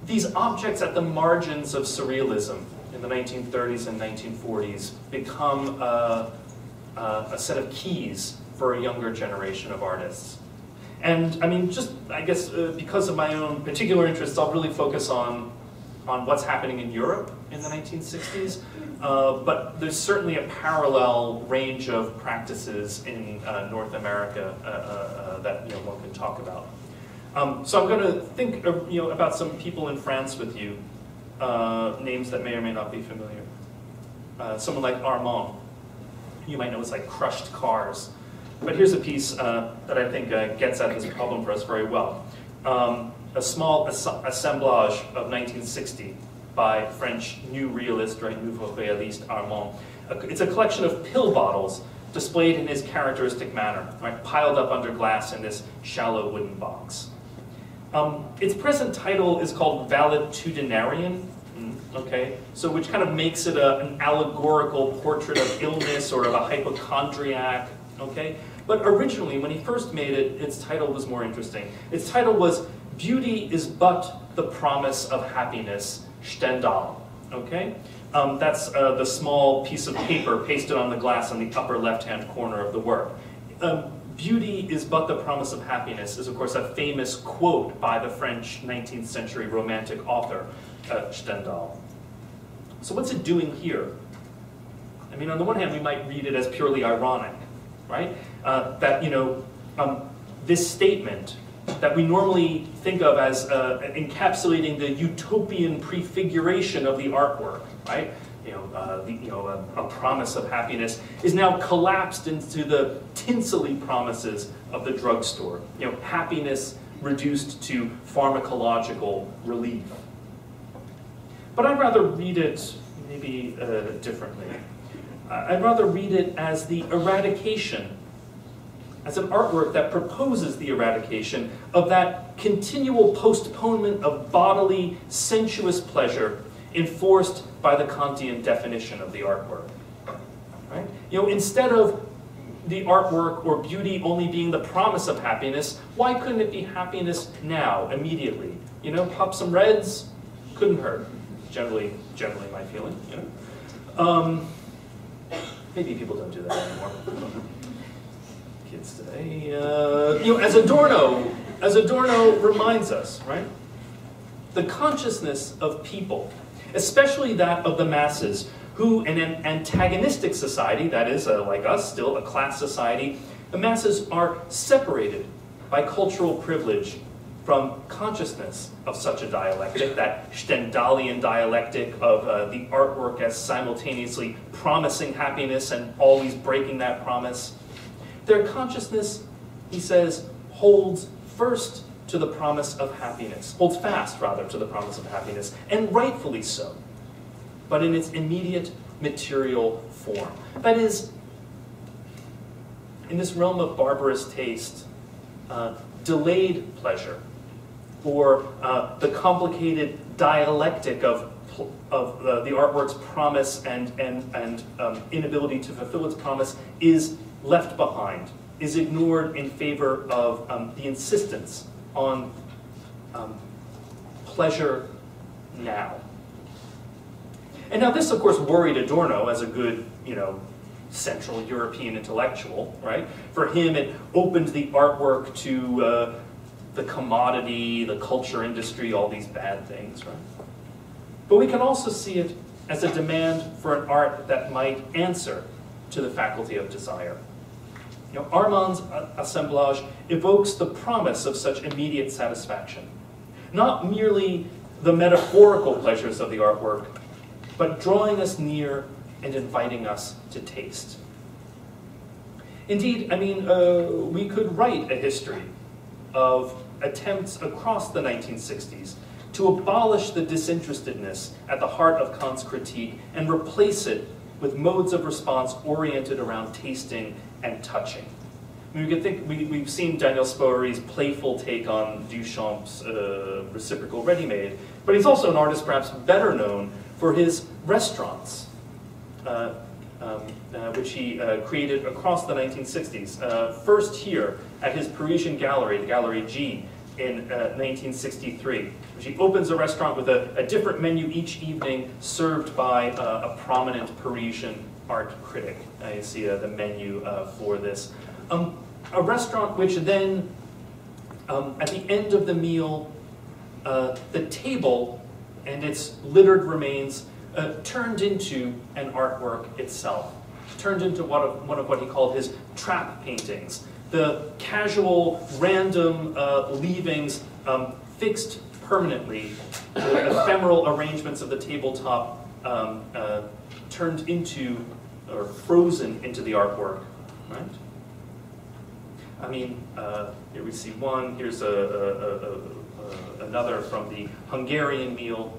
these objects at the margins of surrealism in the 1930s and 1940s become a set of keys for a younger generation of artists. And I mean, just, I guess, because of my own particular interests, I'll really focus on what's happening in Europe in the 1960s. But there's certainly a parallel range of practices in North America that one can talk about. So I'm going to think about some people in France with you, names that may or may not be familiar. Someone like Armand, you might know as like Crushed Cars. But here's a piece that I think gets at this problem for us very well. A small assemblage of 1960 by French new realist, right, nouveau realiste Armand. It's a collection of pill bottles displayed in his characteristic manner, right, piled up under glass in this shallow wooden box. Its present title is called Valetudinarian, okay, so which kind of makes it an allegorical portrait of illness or of a hypochondriac, okay? But originally, when he first made it, its title was more interesting. Its title was Beauty is but the promise of happiness, Stendhal, okay? That's the small piece of paper pasted on the glass on the upper left-hand corner of the work. Beauty is but the promise of happiness is, of course, a famous quote by the French 19th century romantic author, Stendhal. So what's it doing here? I mean, on the one hand, we might read it as purely ironic, right? That, this statement that we normally think of as encapsulating the utopian prefiguration of the artwork, right? A promise of happiness is now collapsed into the tinselly promises of the drugstore. Happiness reduced to pharmacological relief. But I'd rather read it maybe differently. I'd rather read it as the eradication, as an artwork that proposes the eradication of that continual postponement of bodily, sensuous pleasure enforced by the Kantian definition of the artwork. Right? Instead of the artwork or beauty only being the promise of happiness, why couldn't it be happiness now, immediately? Pop some reds, couldn't hurt. Generally my feeling. Maybe people don't do that anymore. Kids today. As Adorno reminds us, right? The consciousness of people, especially that of the masses, who in an antagonistic society, that is, like us, still a class society, the masses are separated by cultural privilege from consciousness of such a dialectic, that Stendhalian dialectic of the artwork as simultaneously promising happiness and always breaking that promise. Their consciousness, he says, holds first to the promise of happiness, holds fast, rather, to the promise of happiness, and rightfully so, but in its immediate material form. That is, in this realm of barbarous taste, delayed pleasure, or the complicated dialectic of the artwork's promise and inability to fulfill its promise is left behind, is ignored in favor of the insistence on pleasure now. And now this, of course, worried Adorno as a good, Central European intellectual, right? For him, it opened the artwork to the commodity, the culture industry, all these bad things, right? But we can also see it as a demand for an art that might answer to the faculty of desire. Armand's assemblage evokes the promise of such immediate satisfaction. Not merely the metaphorical pleasures of the artwork, but drawing us near and inviting us to taste. Indeed, we could write a history of attempts across the 1960s to abolish the disinterestedness at the heart of Kant's critique and replace it with modes of response oriented around tasting and touching. We could think, we've seen Daniel Spoerry's playful take on Duchamp's reciprocal ready-made, but he's also an artist perhaps better known for his restaurants, which he created across the 1960s. First here at his Parisian gallery, the Gallery G, in 1963. She opens a restaurant with a different menu each evening, served by a prominent Parisian art critic. You see the menu for this. A restaurant which then, at the end of the meal, the table and its littered remains turned into an artwork itself, turned into one of what he called his trap paintings. The casual, random leavings fixed permanently, the ephemeral arrangements of the tabletop turned into, or frozen into the artwork, right? I mean, here we see one, here's another from the Hungarian meal,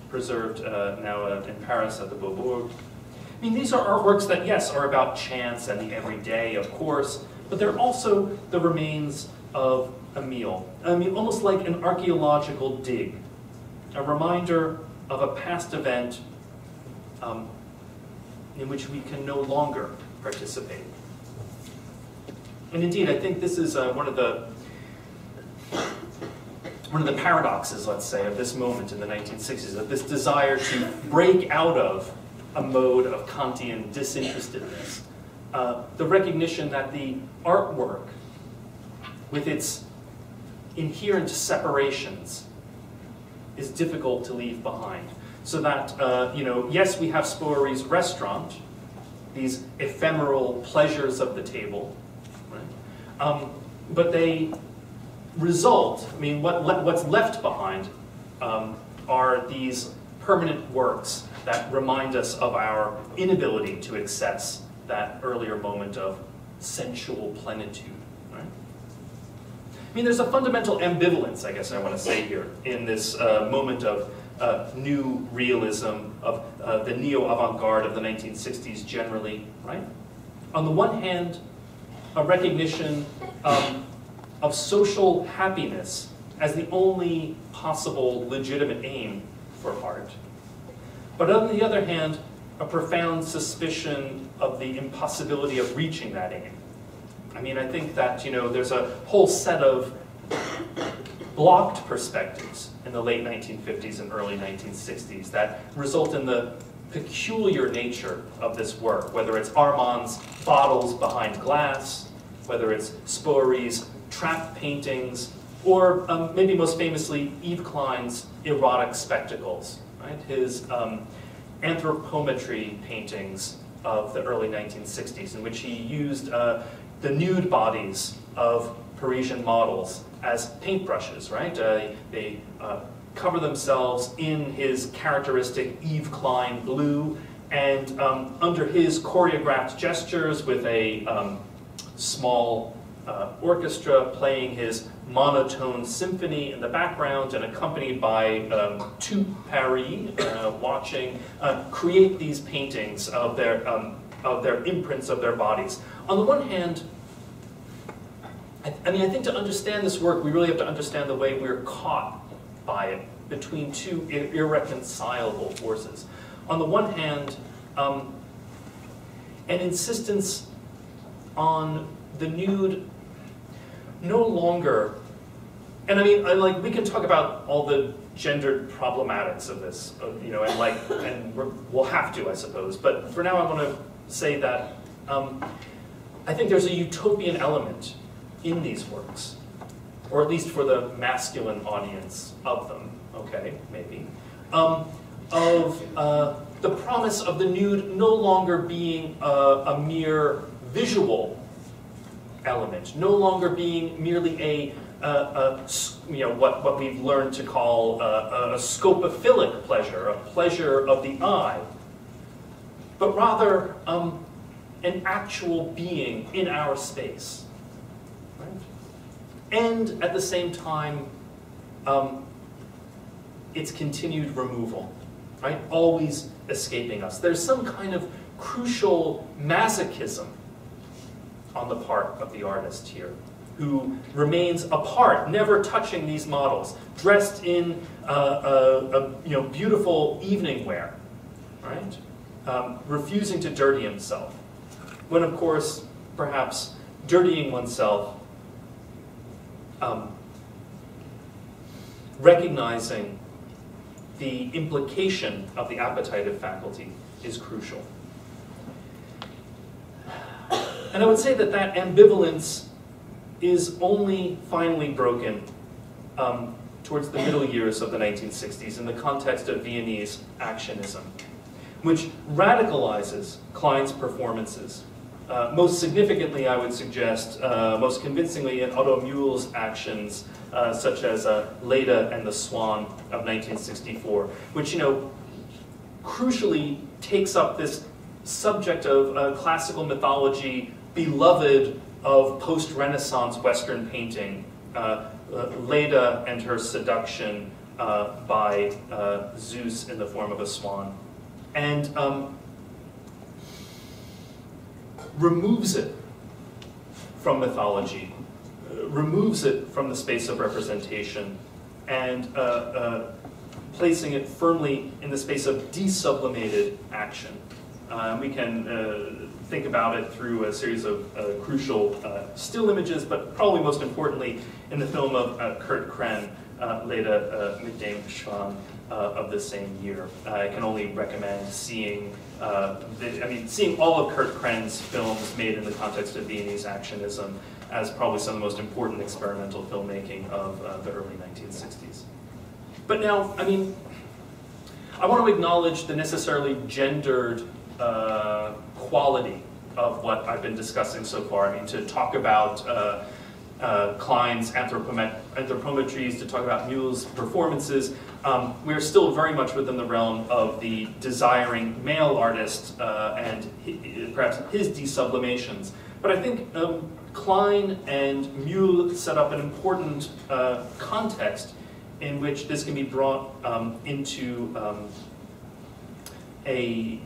preserved now in Paris at the Beaubourg. I mean, these are artworks that, yes, are about chance and the everyday, of course, but they're also the remains of a meal. I mean, almost like an archaeological dig, a reminder of a past event in which we can no longer participate. And indeed, I think this is one of the paradoxes, let's say, of this moment in the 1960s, of this desire to break out of a mode of Kantian disinterestedness. The recognition that the artwork, with its inherent separations, is difficult to leave behind. So that, yes, we have Spoerry's restaurant, these ephemeral pleasures of the table, right? But they result, I mean, what's left behind are these permanent works that remind us of our inability to access that earlier moment of sensual plenitude, right? I mean, there's a fundamental ambivalence, I guess I want to say here, in this moment of new realism, of the neo-avant-garde of the 1960s generally, right? On the one hand, a recognition of social happiness as the only possible legitimate aim for art. But on the other hand, a profound suspicion of the impossibility of reaching that aim. I mean, I think that, there's a whole set of blocked perspectives in the late 1950s and early 1960s that result in the peculiar nature of this work, whether it's Armand's bottles behind glass, whether it's Spoerry's trap paintings, or maybe most famously, Yves Klein's erotic spectacles, right? His anthropometry paintings of the early 1960s, in which he used the nude bodies of Parisian models as paintbrushes, right? They cover themselves in his characteristic Yves Klein blue, and under his choreographed gestures with a small orchestra playing his monotone symphony in the background and accompanied by Tout Paris watching, create these paintings of their imprints of their bodies. On the one hand, I think to understand this work, we really have to understand the way we're caught by it between two irreconcilable forces. On the one hand, an insistence on the nude no longer, and I mean, we can talk about all the gendered problematics of this, and we'll have to, I suppose. But for now, I want to say that I think there's a utopian element in these works, or at least for the masculine audience of them. Okay, maybe of the promise of the nude no longer being a mere visual element, no longer being merely what we've learned to call a scopophilic pleasure, a pleasure of the eye, but rather an actual being in our space, right? And at the same time, its continued removal, right? Always escaping us. There's some kind of crucial masochism on the part of the artist here, who remains apart, never touching these models, dressed in beautiful evening wear, right? Refusing to dirty himself, when of course, perhaps dirtying oneself recognizing the implication of the appetitive faculty is crucial. And I would say that that ambivalence is only finally broken towards the middle years of the 1960s in the context of Viennese actionism, which radicalizes Klein's performances. Most significantly, I would suggest, most convincingly in Otto Muhl's actions, such as Leda and the Swan of 1964, which, crucially takes up this subject of classical mythology beloved of post-Renaissance Western painting, Leda and her seduction by Zeus in the form of a swan, and removes it from mythology, removes it from the space of representation, and placing it firmly in the space of desublimated action. We can think about it through a series of crucial still images, but probably most importantly in the film of Kurt Krenn, Leda mit dem Schwan, of the same year. I can only recommend seeing, seeing all of Kurt Krenn's films made in the context of Viennese actionism as probably some of the most important experimental filmmaking of the early 1960s. But now, I want to acknowledge the necessarily gendered quality of what I've been discussing so far. To talk about Klein's anthropometries, to talk about Muhl's performances, we're still very much within the realm of the desiring male artist and perhaps his desublimations. But I think Klein and Muhl set up an important context in which this can be brought into an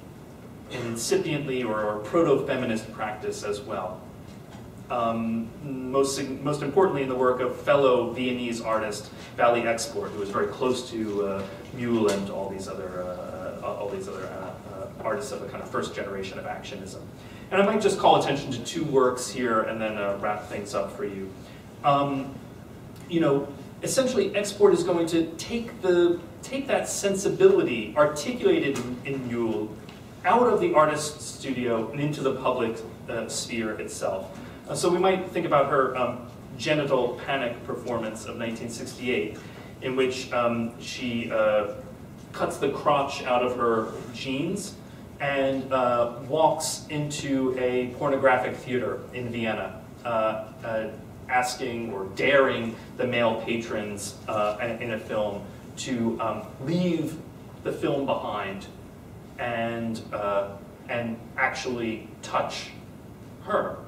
incipiently or proto-feminist practice as well. Most importantly in the work of fellow Viennese artist Vally Export, who was very close to Muhl and all these other artists of a kind of first generation of actionism. And I might just call attention to two works here and then wrap things up for you. Essentially Export is going to take that sensibility articulated in Muhl out of the artist's studio and into the public sphere itself. So we might think about her Genital Panic performance of 1968, in which she cuts the crotch out of her jeans and walks into a pornographic theater in Vienna, asking or daring the male patrons in a film to leave the film behind and actually touch her.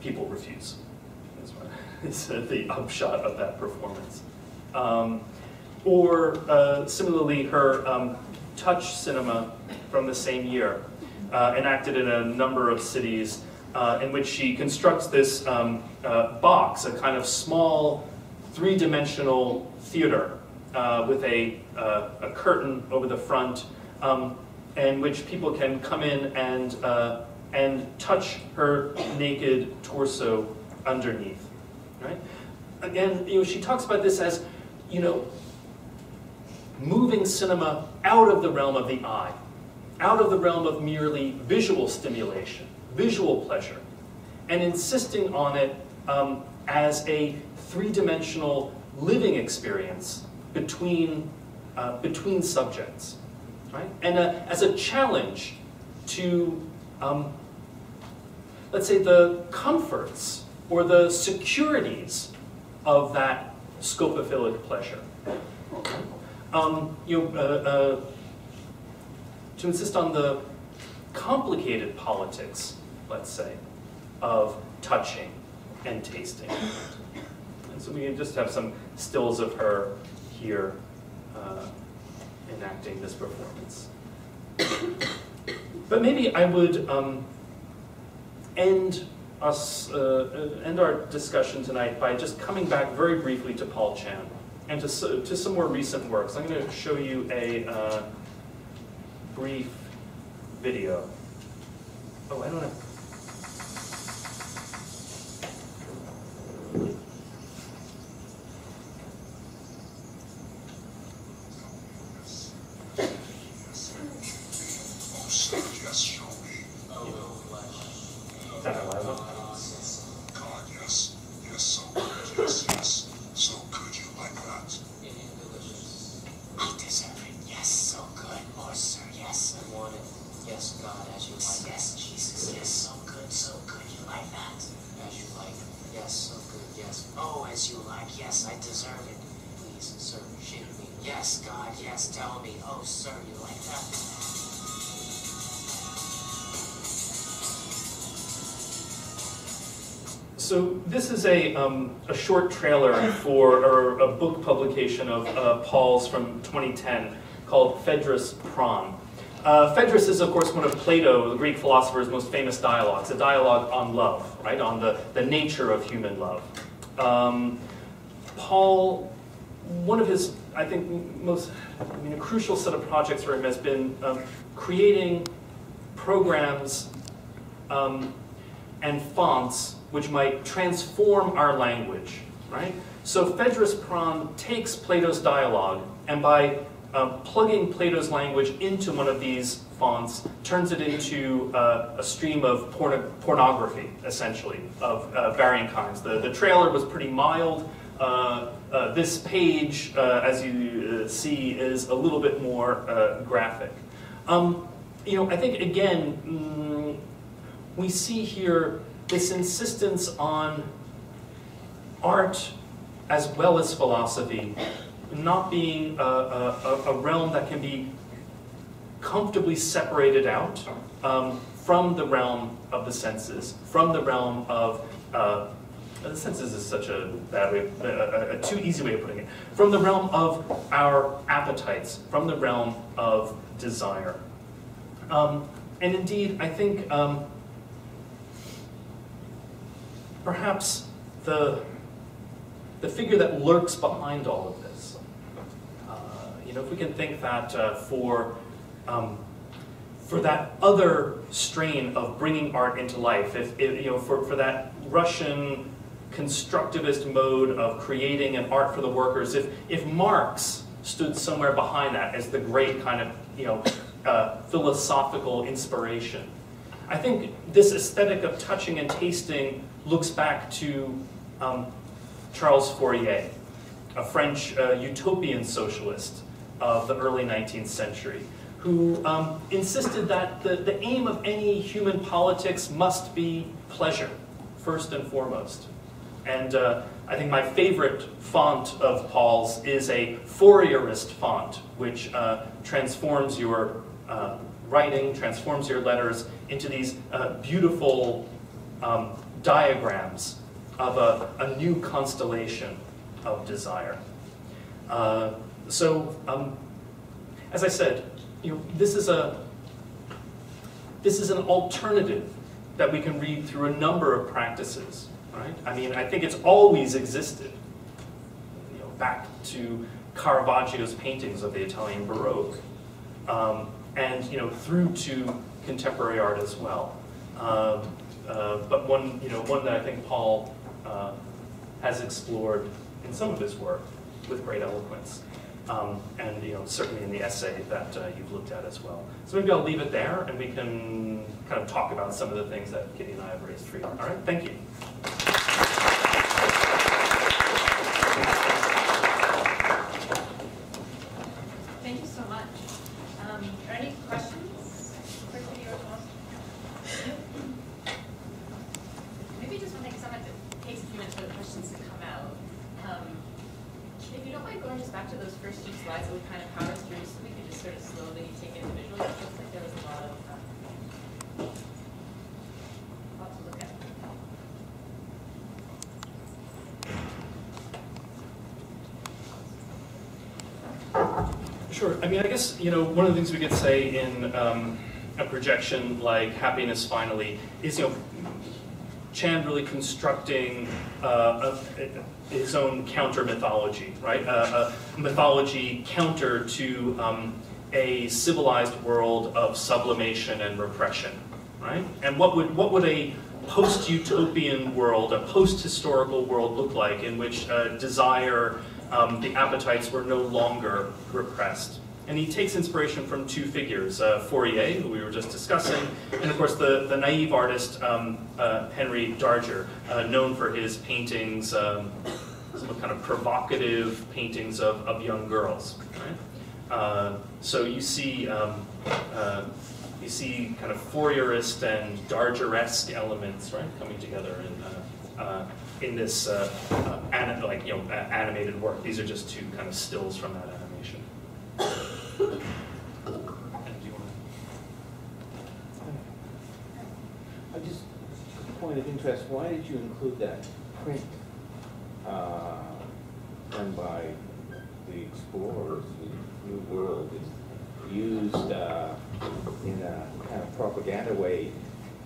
People refuse. It's the upshot of that performance. Similarly, her Touch cinema from the same year, enacted in a number of cities, in which she constructs this box, a kind of small, three-dimensional theater with a curtain over the front, in which people can come in and touch her naked torso underneath. Right? Again, she talks about this as, moving cinema out of the realm of the eye, out of the realm of merely visual stimulation, visual pleasure, and insisting on it as a three-dimensional living experience between subjects, right? And as a challenge to, let's say, the comforts or the securities of that scopophilic pleasure. To insist on the complicated politics, let's say, of touching and tasting. And so we can just have some stills of her here enacting this performance. But maybe I would end our discussion tonight by just coming back very briefly to Paul Chan and to some more recent works. I'm going to show you a brief video. Oh, I don't have... eyes you lack. Yes, I deserve it. Please, sir, shake me. Yes, God, yes, tell me. Oh, sir, you like that? So this is a short trailer for a book publication of Paul's from 2010 called Phaedrus Prawn. Phaedrus is, of course, one of Plato, the Greek philosopher's most famous dialogues, a dialogue on love, right, on the nature of human love. Paul, one of his, I think, a crucial set of projects for him has been creating programs and fonts which might transform our language, right? So Phaedrus Prawn takes Plato's dialogue, and by plugging Plato's language into one of these fonts, turns it into a stream of pornography, essentially, of varying kinds. The trailer was pretty mild. This page, as you see, is a little bit more graphic. I think, again, we see here this insistence on art as well as philosophy not being a realm that can be comfortably separated out from the realm of the senses, from the realm of, the senses is such a bad way, a too easy way of putting it, from the realm of our appetites, from the realm of desire. And indeed, I think perhaps the figure that lurks behind all of this, if we can think that for that other strain of bringing art into life, for that Russian constructivist mode of creating an art for the workers, if Marx stood somewhere behind that as the great kind of philosophical inspiration, I think this aesthetic of touching and tasting looks back to Charles Fourier, a French utopian socialist of the early 19th century, who insisted that the aim of any human politics must be pleasure, first and foremost. And I think my favorite font of Paul's is a Fourierist font, which transforms your writing, transforms your letters into these beautiful diagrams of a new constellation of desire. As I said, this is an alternative that we can read through a number of practices, right? I mean, I think it's always existed, back to Caravaggio's paintings of the Italian Baroque, and through to contemporary art as well. But one that I think Paul has explored in some of his work with great eloquence, and certainly in the essay that you've looked at as well. So maybe I'll leave it there, and we can kind of talk about some of the things that Kitty and I have raised for you. All right, thank you. Thank you so much. Are there any questions for Kitty or Tom? Maybe just want to take a second. It takes a few minutes for the questions to come out. If you don't mind going just back to those first few slides that we kind of powered through, so we could just sort of slowly take individually. It looks like there was a lot to look at. Sure. I mean, I guess one of the things we could say in a projection like Happiness Finally is Chand really constructing his own counter mythology, right? A mythology counter to a civilized world of sublimation and repression, right? And what would a post-utopian world, a post-historical world look like in which desire, the appetites were no longer repressed? And he takes inspiration from two figures, Fourier, who we were just discussing, and of course the naive artist Henry Darger, known for his paintings, some kind of provocative paintings of young girls. Right? So you see kind of Fourierist and Dargeresque elements, right, coming together in this animated work. These are just two kind of stills from that animation. And do you want I just, a point of interest, why did you include that print done by the explorers, the New World, is used in a kind of propaganda way?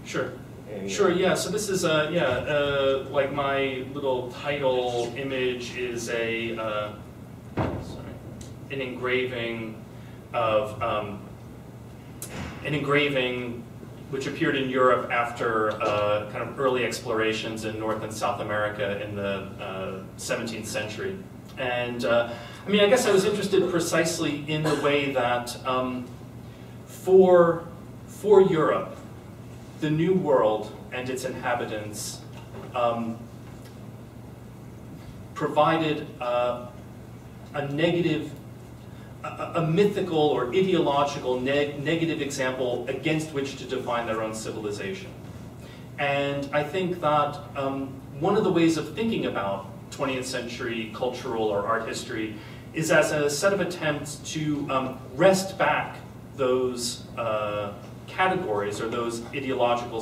Sure. And, Sure, yeah, so this is, like my little title image is an engraving of, which appeared in Europe after kind of early explorations in North and South America in the 17th century. And I mean, I guess I was interested precisely in the way that for Europe, the New World and its inhabitants provided a mythical or ideological negative example against which to define their own civilization. And I think that one of the ways of thinking about 20th century cultural or art history is as a set of attempts to wrest back those categories or those ideological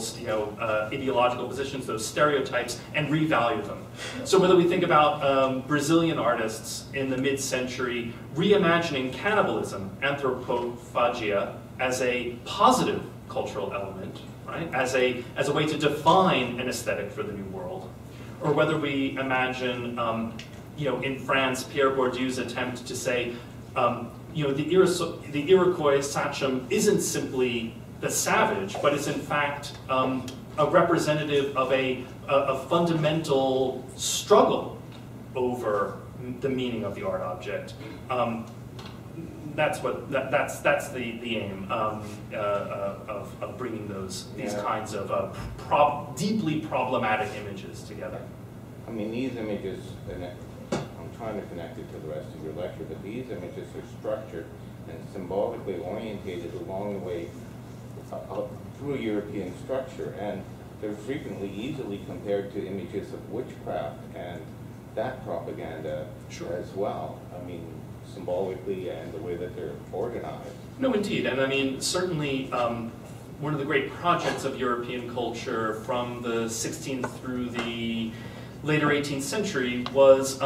positions, those stereotypes, and revalue them. So whether we think about Brazilian artists in the mid-century reimagining cannibalism, anthropophagia, as a positive cultural element, right? As a way to define an aesthetic for the New World, or whether we imagine, in France, Pierre Bourdieu's attempt to say, the Iroquois Sachem isn't simply the savage, but is in fact a representative of a fundamental struggle over the meaning of the art object. That's the aim of bringing these kinds of deeply problematic images together. I mean, these images, and I'm trying to connect it to the rest of your lecture, but these images are structured and symbolically orientated along the way through European structure, and they're frequently easily compared to images of witchcraft and that propaganda as well. I mean, symbolically and the way that they're organized. No, indeed, and I mean, certainly one of the great projects of European culture from the 16th through the later 18th century was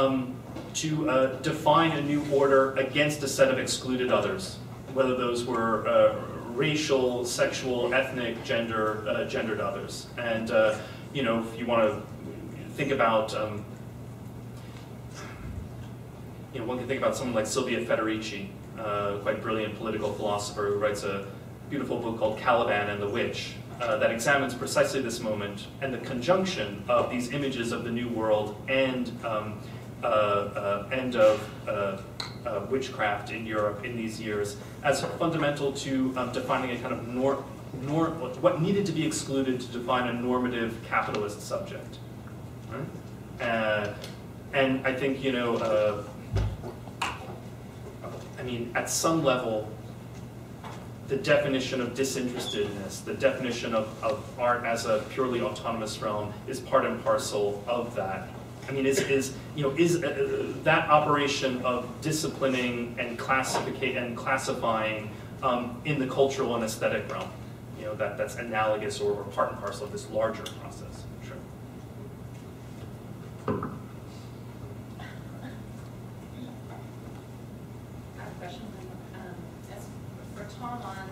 to define a new order against a set of excluded others, whether those were racial, sexual, ethnic, gendered others. And if you want to think about, one can think about someone like Silvia Federici, quite brilliant political philosopher who writes a beautiful book called Caliban and the Witch, that examines precisely this moment and the conjunction of these images of the New World and of witchcraft in Europe in these years as fundamental to defining a kind of what needed to be excluded to define a normative capitalist subject. Right? And I think, I mean, at some level, the definition of disinterestedness, the definition of art as a purely autonomous realm is part and parcel of that. I mean, is that operation of disciplining and classifying in the cultural and aesthetic realm, that's analogous or part and parcel of this larger process. Sure. I have a question. For Tom on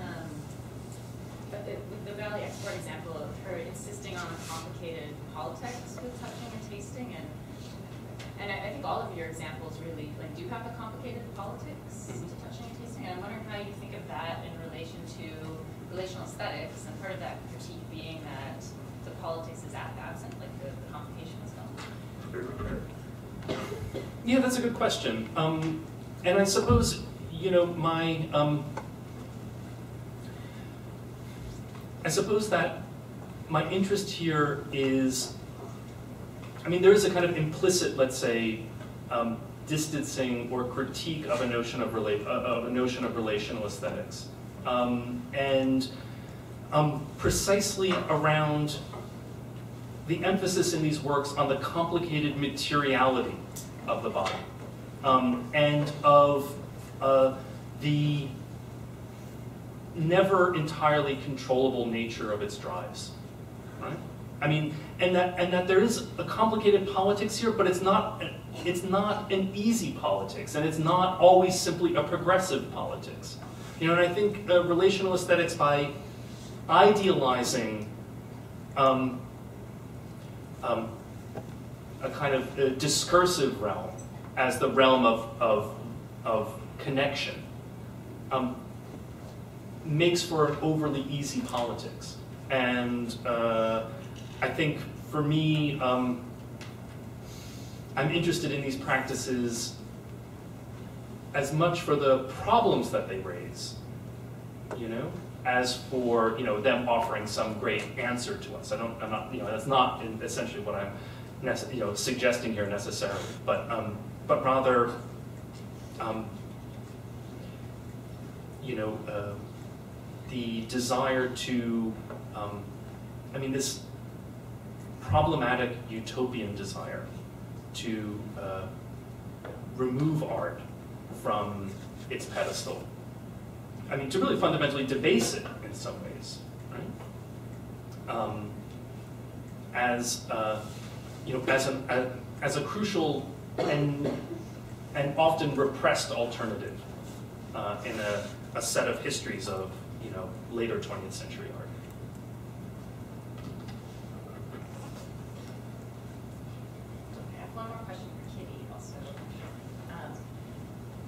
the Valley Export example of her insisting on a complicated politics with touching and tasting, and I think all of your examples really do have a complicated politics to touching and tasting, and I'm wondering how you think of that in relation to relational aesthetics, and part of that critique being that the politics is absent, like the complication is gone. Yeah, that's a good question. And I suppose, I suppose that my interest here is, I mean, there is a kind of implicit, let's say, distancing or critique of a notion of relational aesthetics, and precisely around the emphasis in these works on the complicated materiality of the body, and of the never entirely controllable nature of its drives, right? I mean, and that there is a complicated politics here, but it's not an easy politics, and it's not always simply a progressive politics. You know, and I think relational aesthetics, by idealizing a kind of discursive realm as the realm of connection, makes for an overly easy politics. And I think for me, I'm interested in these practices as much for the problems that they raise, you know, as for, you know, them offering some great answer to us. I'm not, you know, that's not essentially what I'm suggesting here necessarily, but rather, the desire to, this problematic utopian desire to remove art from its pedestal. I mean, to really fundamentally debase it in some ways, right? As a crucial and often repressed alternative in a set of histories of later 20th century art. Okay, I have one more question for Kitty also.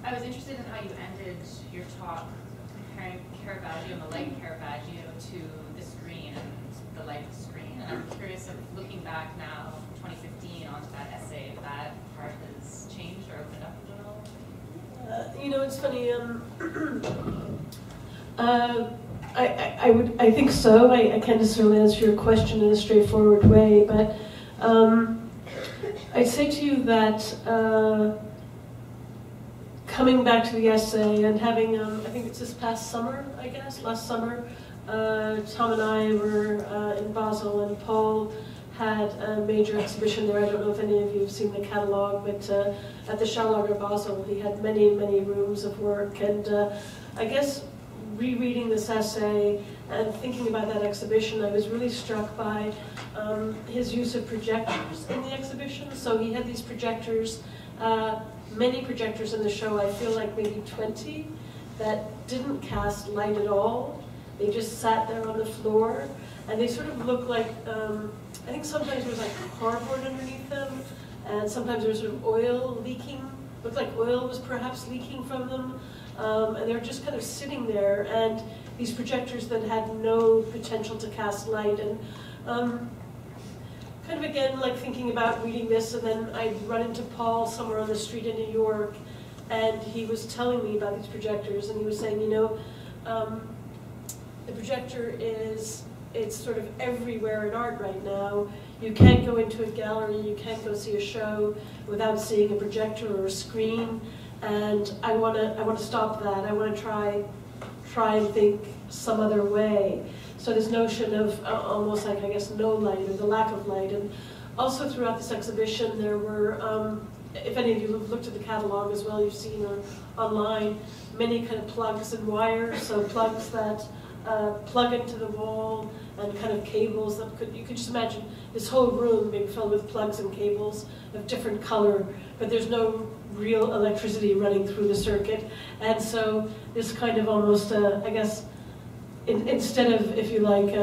I was interested in how you ended your talk comparing Caravaggio and the light of Caravaggio to the screen and the light of the screen. And I'm curious if, looking back now, 2015, onto that essay, if that part has changed or opened up at all? It's funny. I think so. I can't necessarily answer your question in a straightforward way, but I'd say to you that coming back to the essay and having, I think it's this past summer, I guess, last summer, Tom and I were in Basel, and Paul had a major exhibition there. I don't know if any of you have seen the catalogue, but at the Schaulager Basel, he had many, many rooms of work. And I guess rereading this essay and thinking about that exhibition, I was really struck by his use of projectors in the exhibition. So he had these projectors, many projectors in the show, I feel like maybe 20, that didn't cast light at all. They just sat there on the floor, and they sort of looked like, I think sometimes there was like cardboard underneath them, and sometimes there was sort of oil leaking, looked like oil was perhaps leaking from them, and they were just kind of sitting there, and these projectors that had no potential to cast light. And kind of again, like thinking about reading this, and then I'd run into Paul somewhere on the street in New York, and he was telling me about these projectors, and he was saying, the projector it's sort of everywhere in art right now. You can't go into a gallery, you can't go see a show without seeing a projector or a screen, and I want to stop that. I want to try and think some other way. So this notion of almost like, I guess, no light, or the lack of light. And also throughout this exhibition there were, if any of you have looked at the catalog as well, you've seen online, many kind of plugs and wires, so plugs that plug into the wall, and kind of cables that you could just imagine this whole room being filled with plugs and cables of different color, but there's no real electricity running through the circuit. And so this kind of almost, I guess, instead of, if you like,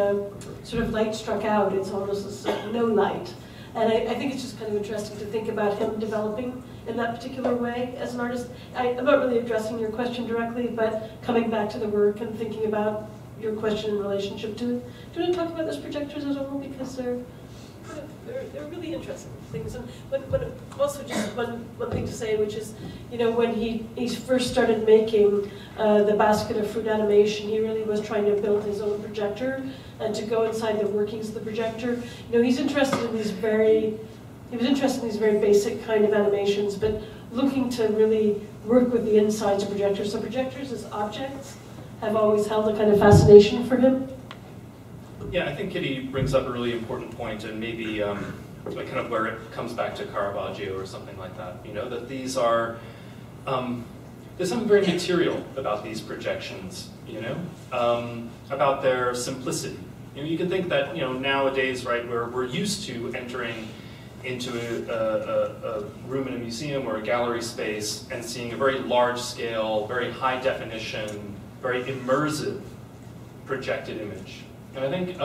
sort of light struck out, it's almost this, no light. And I think it's just kind of interesting to think about him developing in that particular way as an artist. I'm not really addressing your question directly, but coming back to the work and thinking about your question in relationship to it. Do you want to talk about those projectors at all? Because they're really interesting things. And but also just one thing to say, which is, when he first started making the Basket of Fruit animation, he really was trying to build his own projector and to go inside the workings of the projector. He's interested in these very basic kind of animations, but looking to really work with the insides of projectors. So projectors as objects have always held a kind of fascination for him. Yeah, I think Kitty brings up a really important point, and maybe like kind of where it comes back to Caravaggio or something like that. You know, that these are, there's something very material about these projections, you know, about their simplicity. You know, you can think that, you know, nowadays, right, we're used to entering into a room in a museum or a gallery space and seeing a very large scale, very high definition, very immersive projected image. And I think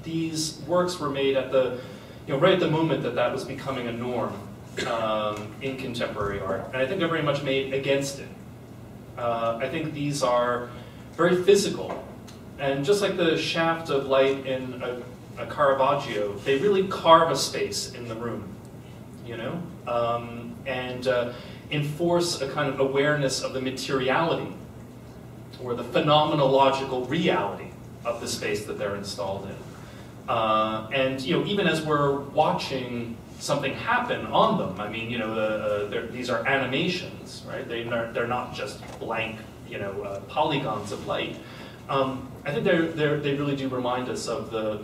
these works were made at the, you know, right at the moment that that was becoming a norm in contemporary art. And I think they're very much made against it. I think these are very physical. And just like the shaft of light in a Caravaggio, they really carve a space in the room, you know? And enforce a kind of awareness of the materiality or the phenomenological reality of the space that they're installed in. And you know, even as we're watching something happen on them, I mean, you know, these are animations, right? They're not just blank, you know, polygons of light. I think they really do remind us of the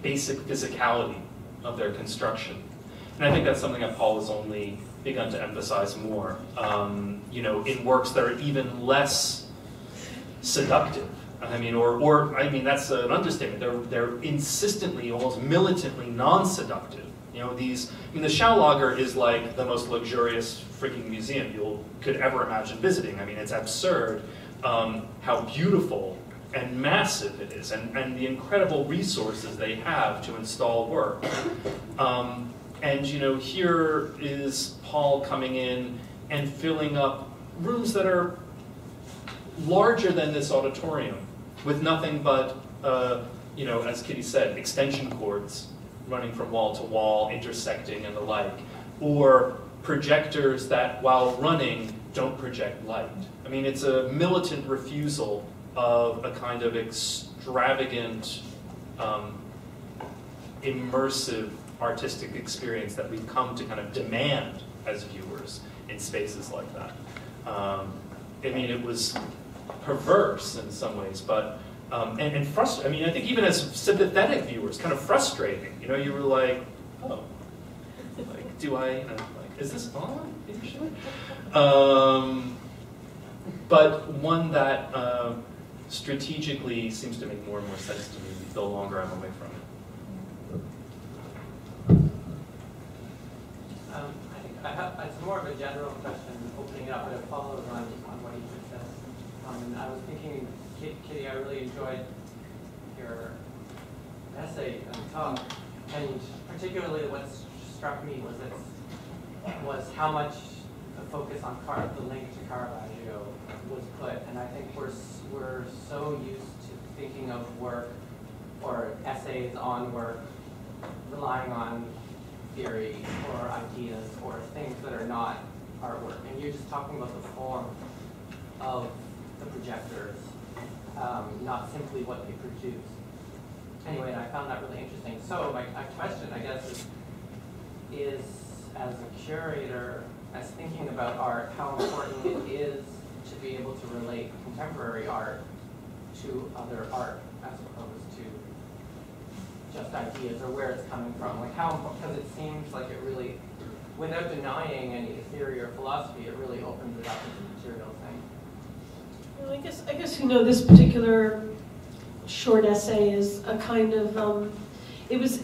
basic physicality of their construction. And I think that's something that Paul has only begun to emphasize more, you know, in works that are even less seductive. I mean, I mean, that's an understatement. They're insistently, almost militantly non-seductive. You know, I mean, the Schaulager is like the most luxurious freaking museum you could ever imagine visiting. I mean, it's absurd how beautiful and massive it is, and the incredible resources they have to install work. And you know, here is Paul coming in and filling up rooms that are larger than this auditorium, with nothing but, you know, as Kitty said, extension cords running from wall to wall, intersecting and the like, or projectors that, while running, don't project light. I mean, it's a militant refusal of a kind of extravagant, immersive artistic experience that we've come to kind of demand as viewers in spaces like that. I mean, it was perverse in some ways, but and frustrating. I mean, I think even as sympathetic viewers, kind of frustrating. You know, you were like, oh, like, do I? Like, is this on? But one that strategically seems to make more and more sense to me the longer I'm away from it. It's more of a general question, opening it up, but it follows on what you just said. And I was thinking, Kitty, I really enjoyed your essay and talk, and particularly what struck me was how much the focus on the link to Caravaggio was put, and I think we're so used to thinking of work or essays on work relying on theory or ideas or things that are not artwork. And you're just talking about the form of the projectors, not simply what they produce. Anyway, and I found that really interesting. So my question, I guess, is as a curator, as thinking about art, how important it is to be able to relate contemporary art to other art as opposed to just ideas or where it's coming from. Like how, because it seems like it really, without denying any theory or philosophy, it really opens it up as a material thing. Well, I guess you know, this particular short essay is a kind of it was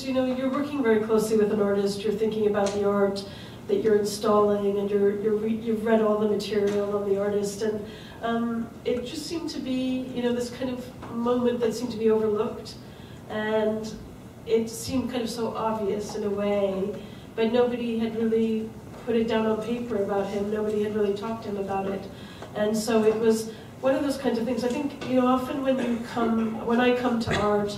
you know, you're working very closely with an artist. You're thinking about the art that you're installing, and you've read all the material on the artist, and it just seemed to be, you know, this kind of moment that seemed to be overlooked, and it seemed kind of so obvious in a way, but nobody had really put it down on paper about him. Nobody had really talked to him about it, and so it was one of those kinds of things. I think, you know, often when I come to art.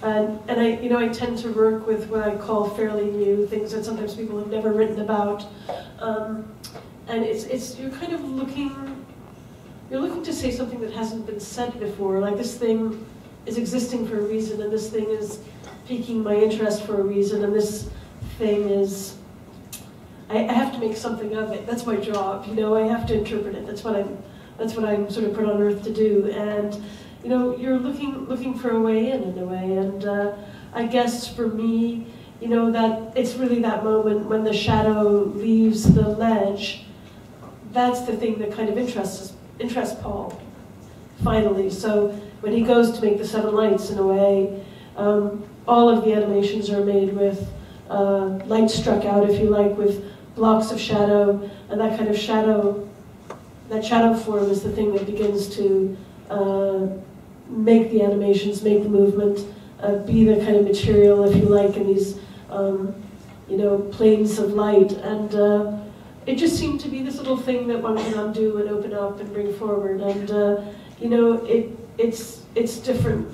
And I, you know, I tend to work with what I call fairly new things that sometimes people have never written about, and it's you're kind of looking to say something that hasn't been said before. Like, this thing is existing for a reason, and this thing is piquing my interest for a reason, and this thing is, I have to make something of it. That's my job, you know. I have to interpret it. That's what that's what I'm sort of put on earth to do. And you know, you're looking for a way in a way. And I guess for me, you know, that it's really that moment when the shadow leaves the ledge. That's the thing that kind of interests Paul, finally. So when he goes to make the 7 lights, in a way, all of the animations are made with light struck out, if you like, with blocks of shadow, and that kind of shadow, that shadow form is the thing that begins to make the animations, make the movement, be the kind of material, if you like, in these, you know, planes of light. And it just seemed to be this little thing that one can undo and open up and bring forward. And you know, it's different.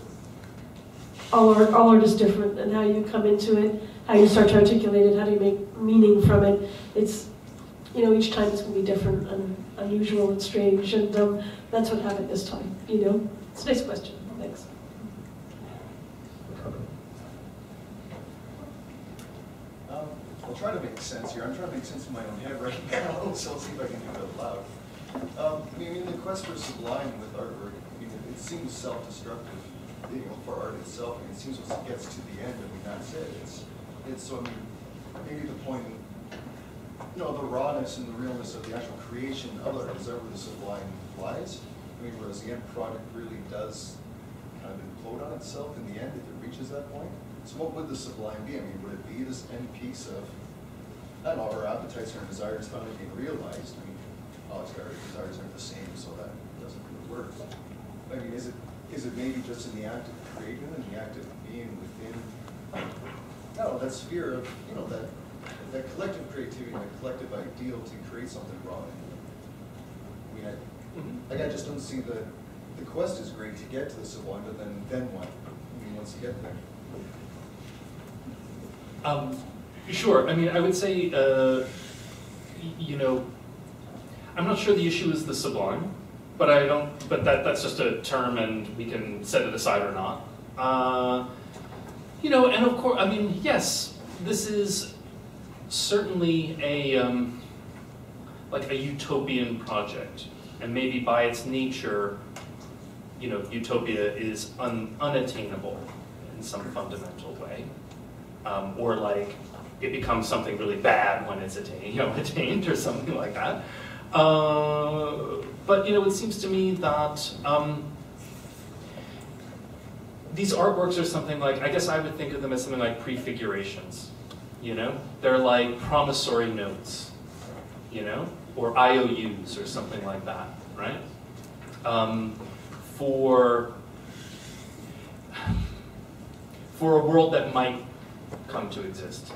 All art is different, and how you come into it, how you start to articulate it, how do you make meaning from it. It's, you know, each time it's going to be different and unusual and strange, and that's what happened this time. You know, it's a nice question. Thanks. I'll try to make sense here. I'm trying to make sense in my own head right now, so I'll see if I can do it out loud. I mean, the quest for sublime with artwork, I mean, it seems self-destructive, you know, for art itself. I mean, it seems once it gets to the end, I mean, that's it. It's so, I mean, maybe the point, you know, the rawness and the realness of the actual creation of art is ever the sublime lies. I mean, whereas the end product really does kind of implode on itself in the end if it reaches that point. So what would the sublime be? I mean, would it be this end piece of, I don't know, our appetites and our desires finally being realized? I mean, obviously our desires aren't the same, so that doesn't really work. I mean, is it maybe just in the act of creating and the act of being within, I don't know, that sphere of, you know, that collective creativity, that collective ideal to create something raw? I mean, I just don't see the quest is great to get to the sublime, but then what? I mean, once you get there. Sure. I mean, I would say, you know, I'm not sure the issue is the sublime, but that's just a term, and we can set it aside or not. You know, and of course, I mean, yes, this is certainly a like a utopian project, and maybe by its nature, you know, utopia is unattainable in some fundamental way. Or like it becomes something really bad when it's attained or something like that. But you know, it seems to me that these artworks are something like, I guess I would think of them as something like prefigurations. You know, they're like promissory notes. You know, or IOUs or something like that, right? For a world that might come to exist,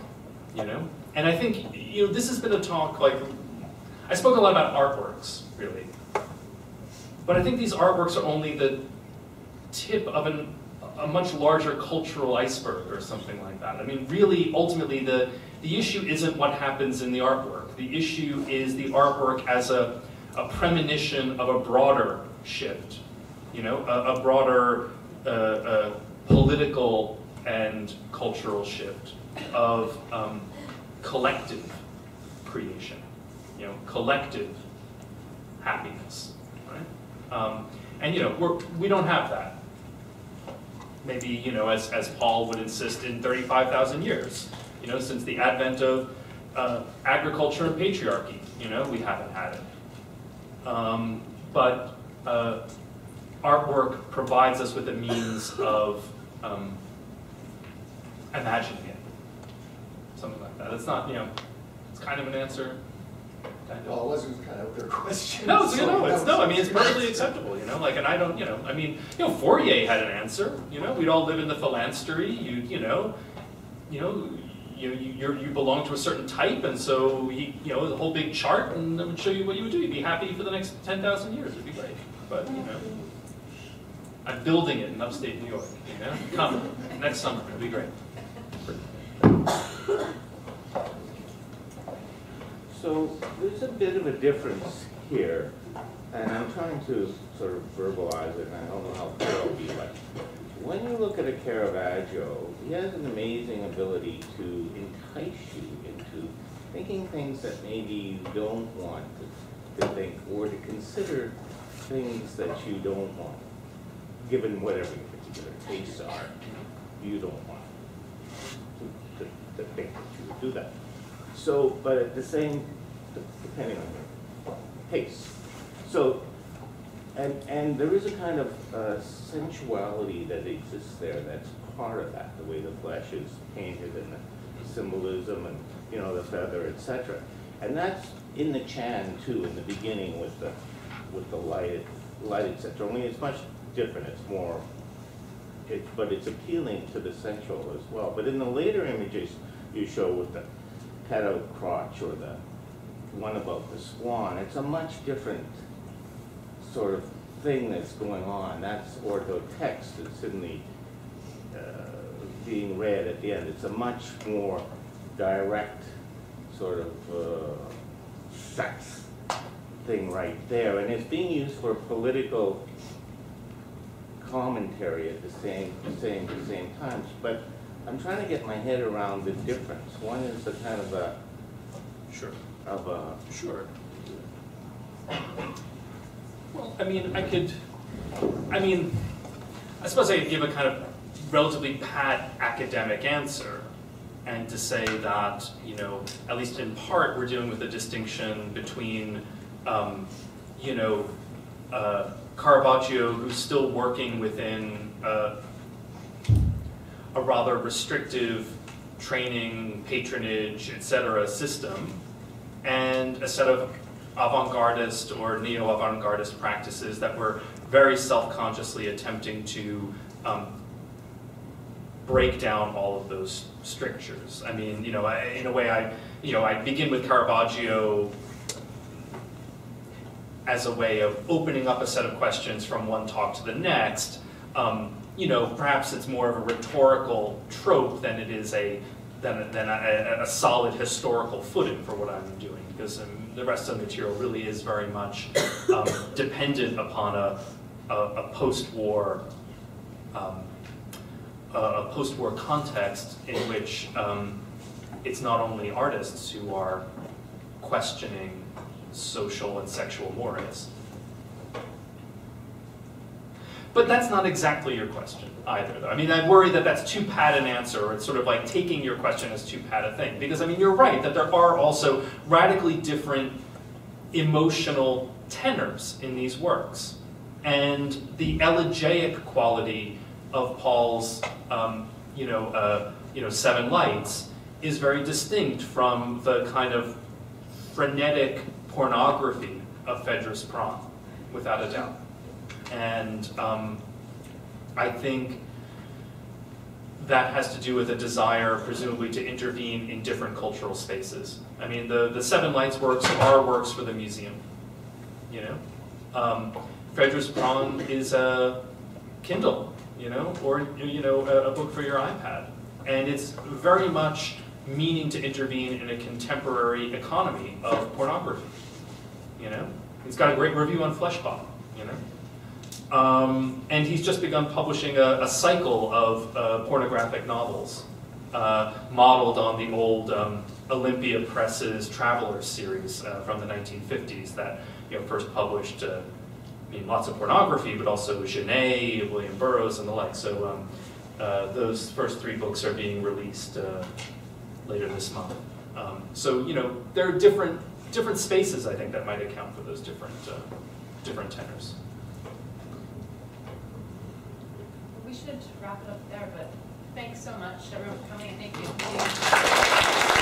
you know? And I think, you know, this has been a talk, like, I spoke a lot about artworks, really. But I think these artworks are only the tip of a much larger cultural iceberg or something like that. I mean, really, ultimately, the issue isn't what happens in the artwork. The issue is the artwork as a premonition of a broader shift, you know, a broader political and cultural shift of collective creation, you know, collective happiness, right? And you know, we don't have that. Maybe, you know, as Paul would insist, in 35,000 years, you know, since the advent of agriculture and patriarchy, you know, we haven't had it. But artwork provides us with a means of imagining it, something like that. It's not, you know, it's kind of an answer. Kind of. Well, it wasn't kind of out there question. No, I mean, it's perfectly acceptable, you know, like, and I don't, you know, I mean, you know, Fourier had an answer, you know, we'd all live in the phalanstery, you belong to a certain type, and so he, you know, the whole big chart, and it would show you what you would do. You'd be happy for the next 10,000 years, it'd be great. But, you know, I'm building it in upstate New York, you know, come, next summer, it'll be great. So there's a bit of a difference here, and I'm trying to sort of verbalize it, and I don't know how clear I'll be, but when you look at a Caravaggio, he has an amazing ability to entice you into thinking things that maybe you don't want to think or to consider things that you don't want, given whatever your particular tastes are, you don't want to think that you would do that. So, but at the same, depending on your taste. So, and there is a kind of sensuality that exists there that's part of that, the way the flesh is painted and the symbolism and, you know, the feather, etc. And that's in the Chan too, in the beginning with the light, etc. Only it's much different. It's more, but it's appealing to the sensual as well. But in the later images you show with the cutout crotch or the one about the swan, it's a much different sort of thing that's going on. That's, or the text that's in the being read at the end. It's a much more direct sort of sex thing right there, and it's being used for political commentary at the same time. But I'm trying to get my head around the difference. One is the kind of a Sure. Sure. Well, I suppose I could give a kind of relatively pat academic answer, and to say that, you know, at least in part, we're dealing with a distinction between, Caravaggio, who's still working within a rather restrictive training, patronage, etc. system, and a set of avant-gardist or neo-avant-gardist practices that were very self-consciously attempting to break down all of those strictures. I mean, you know, in a way, I begin with Caravaggio as a way of opening up a set of questions from one talk to the next. You know, perhaps it's more of a rhetorical trope than it is a solid historical footing for what I'm doing, because the rest of the material really is very much dependent upon a post-war context in which it's not only artists who are questioning social and sexual mores. But that's not exactly your question either, though. I mean, I worry that that's too pat an answer, or it's sort of like taking your question as too pat a thing. Because, I mean, you're right that there are also radically different emotional tenors in these works. And the elegiac quality of Paul's, Seven Lights is very distinct from the kind of frenetic pornography of Phaedrus Prawn, without a doubt. And I think that has to do with a desire, presumably, to intervene in different cultural spaces. I mean, the Seven Lights works are works for the museum, you know? Phaedrus Prawn is a Kindle, you know, or, a book for your iPad. And it's very much meaning to intervene in a contemporary economy of pornography, you know? He's got a great review on Fleshbot, you know? And he's just begun publishing a cycle of pornographic novels modeled on the old Olympia Press's Travelers series from the 1950s that first published lots of pornography, but also Genet, William Burroughs, and the like. So those first 3 books are being released later this month. So there are different spaces, I think, that might account for those different tenors. We should wrap it up there, but thanks so much, everyone, for coming, and thank you.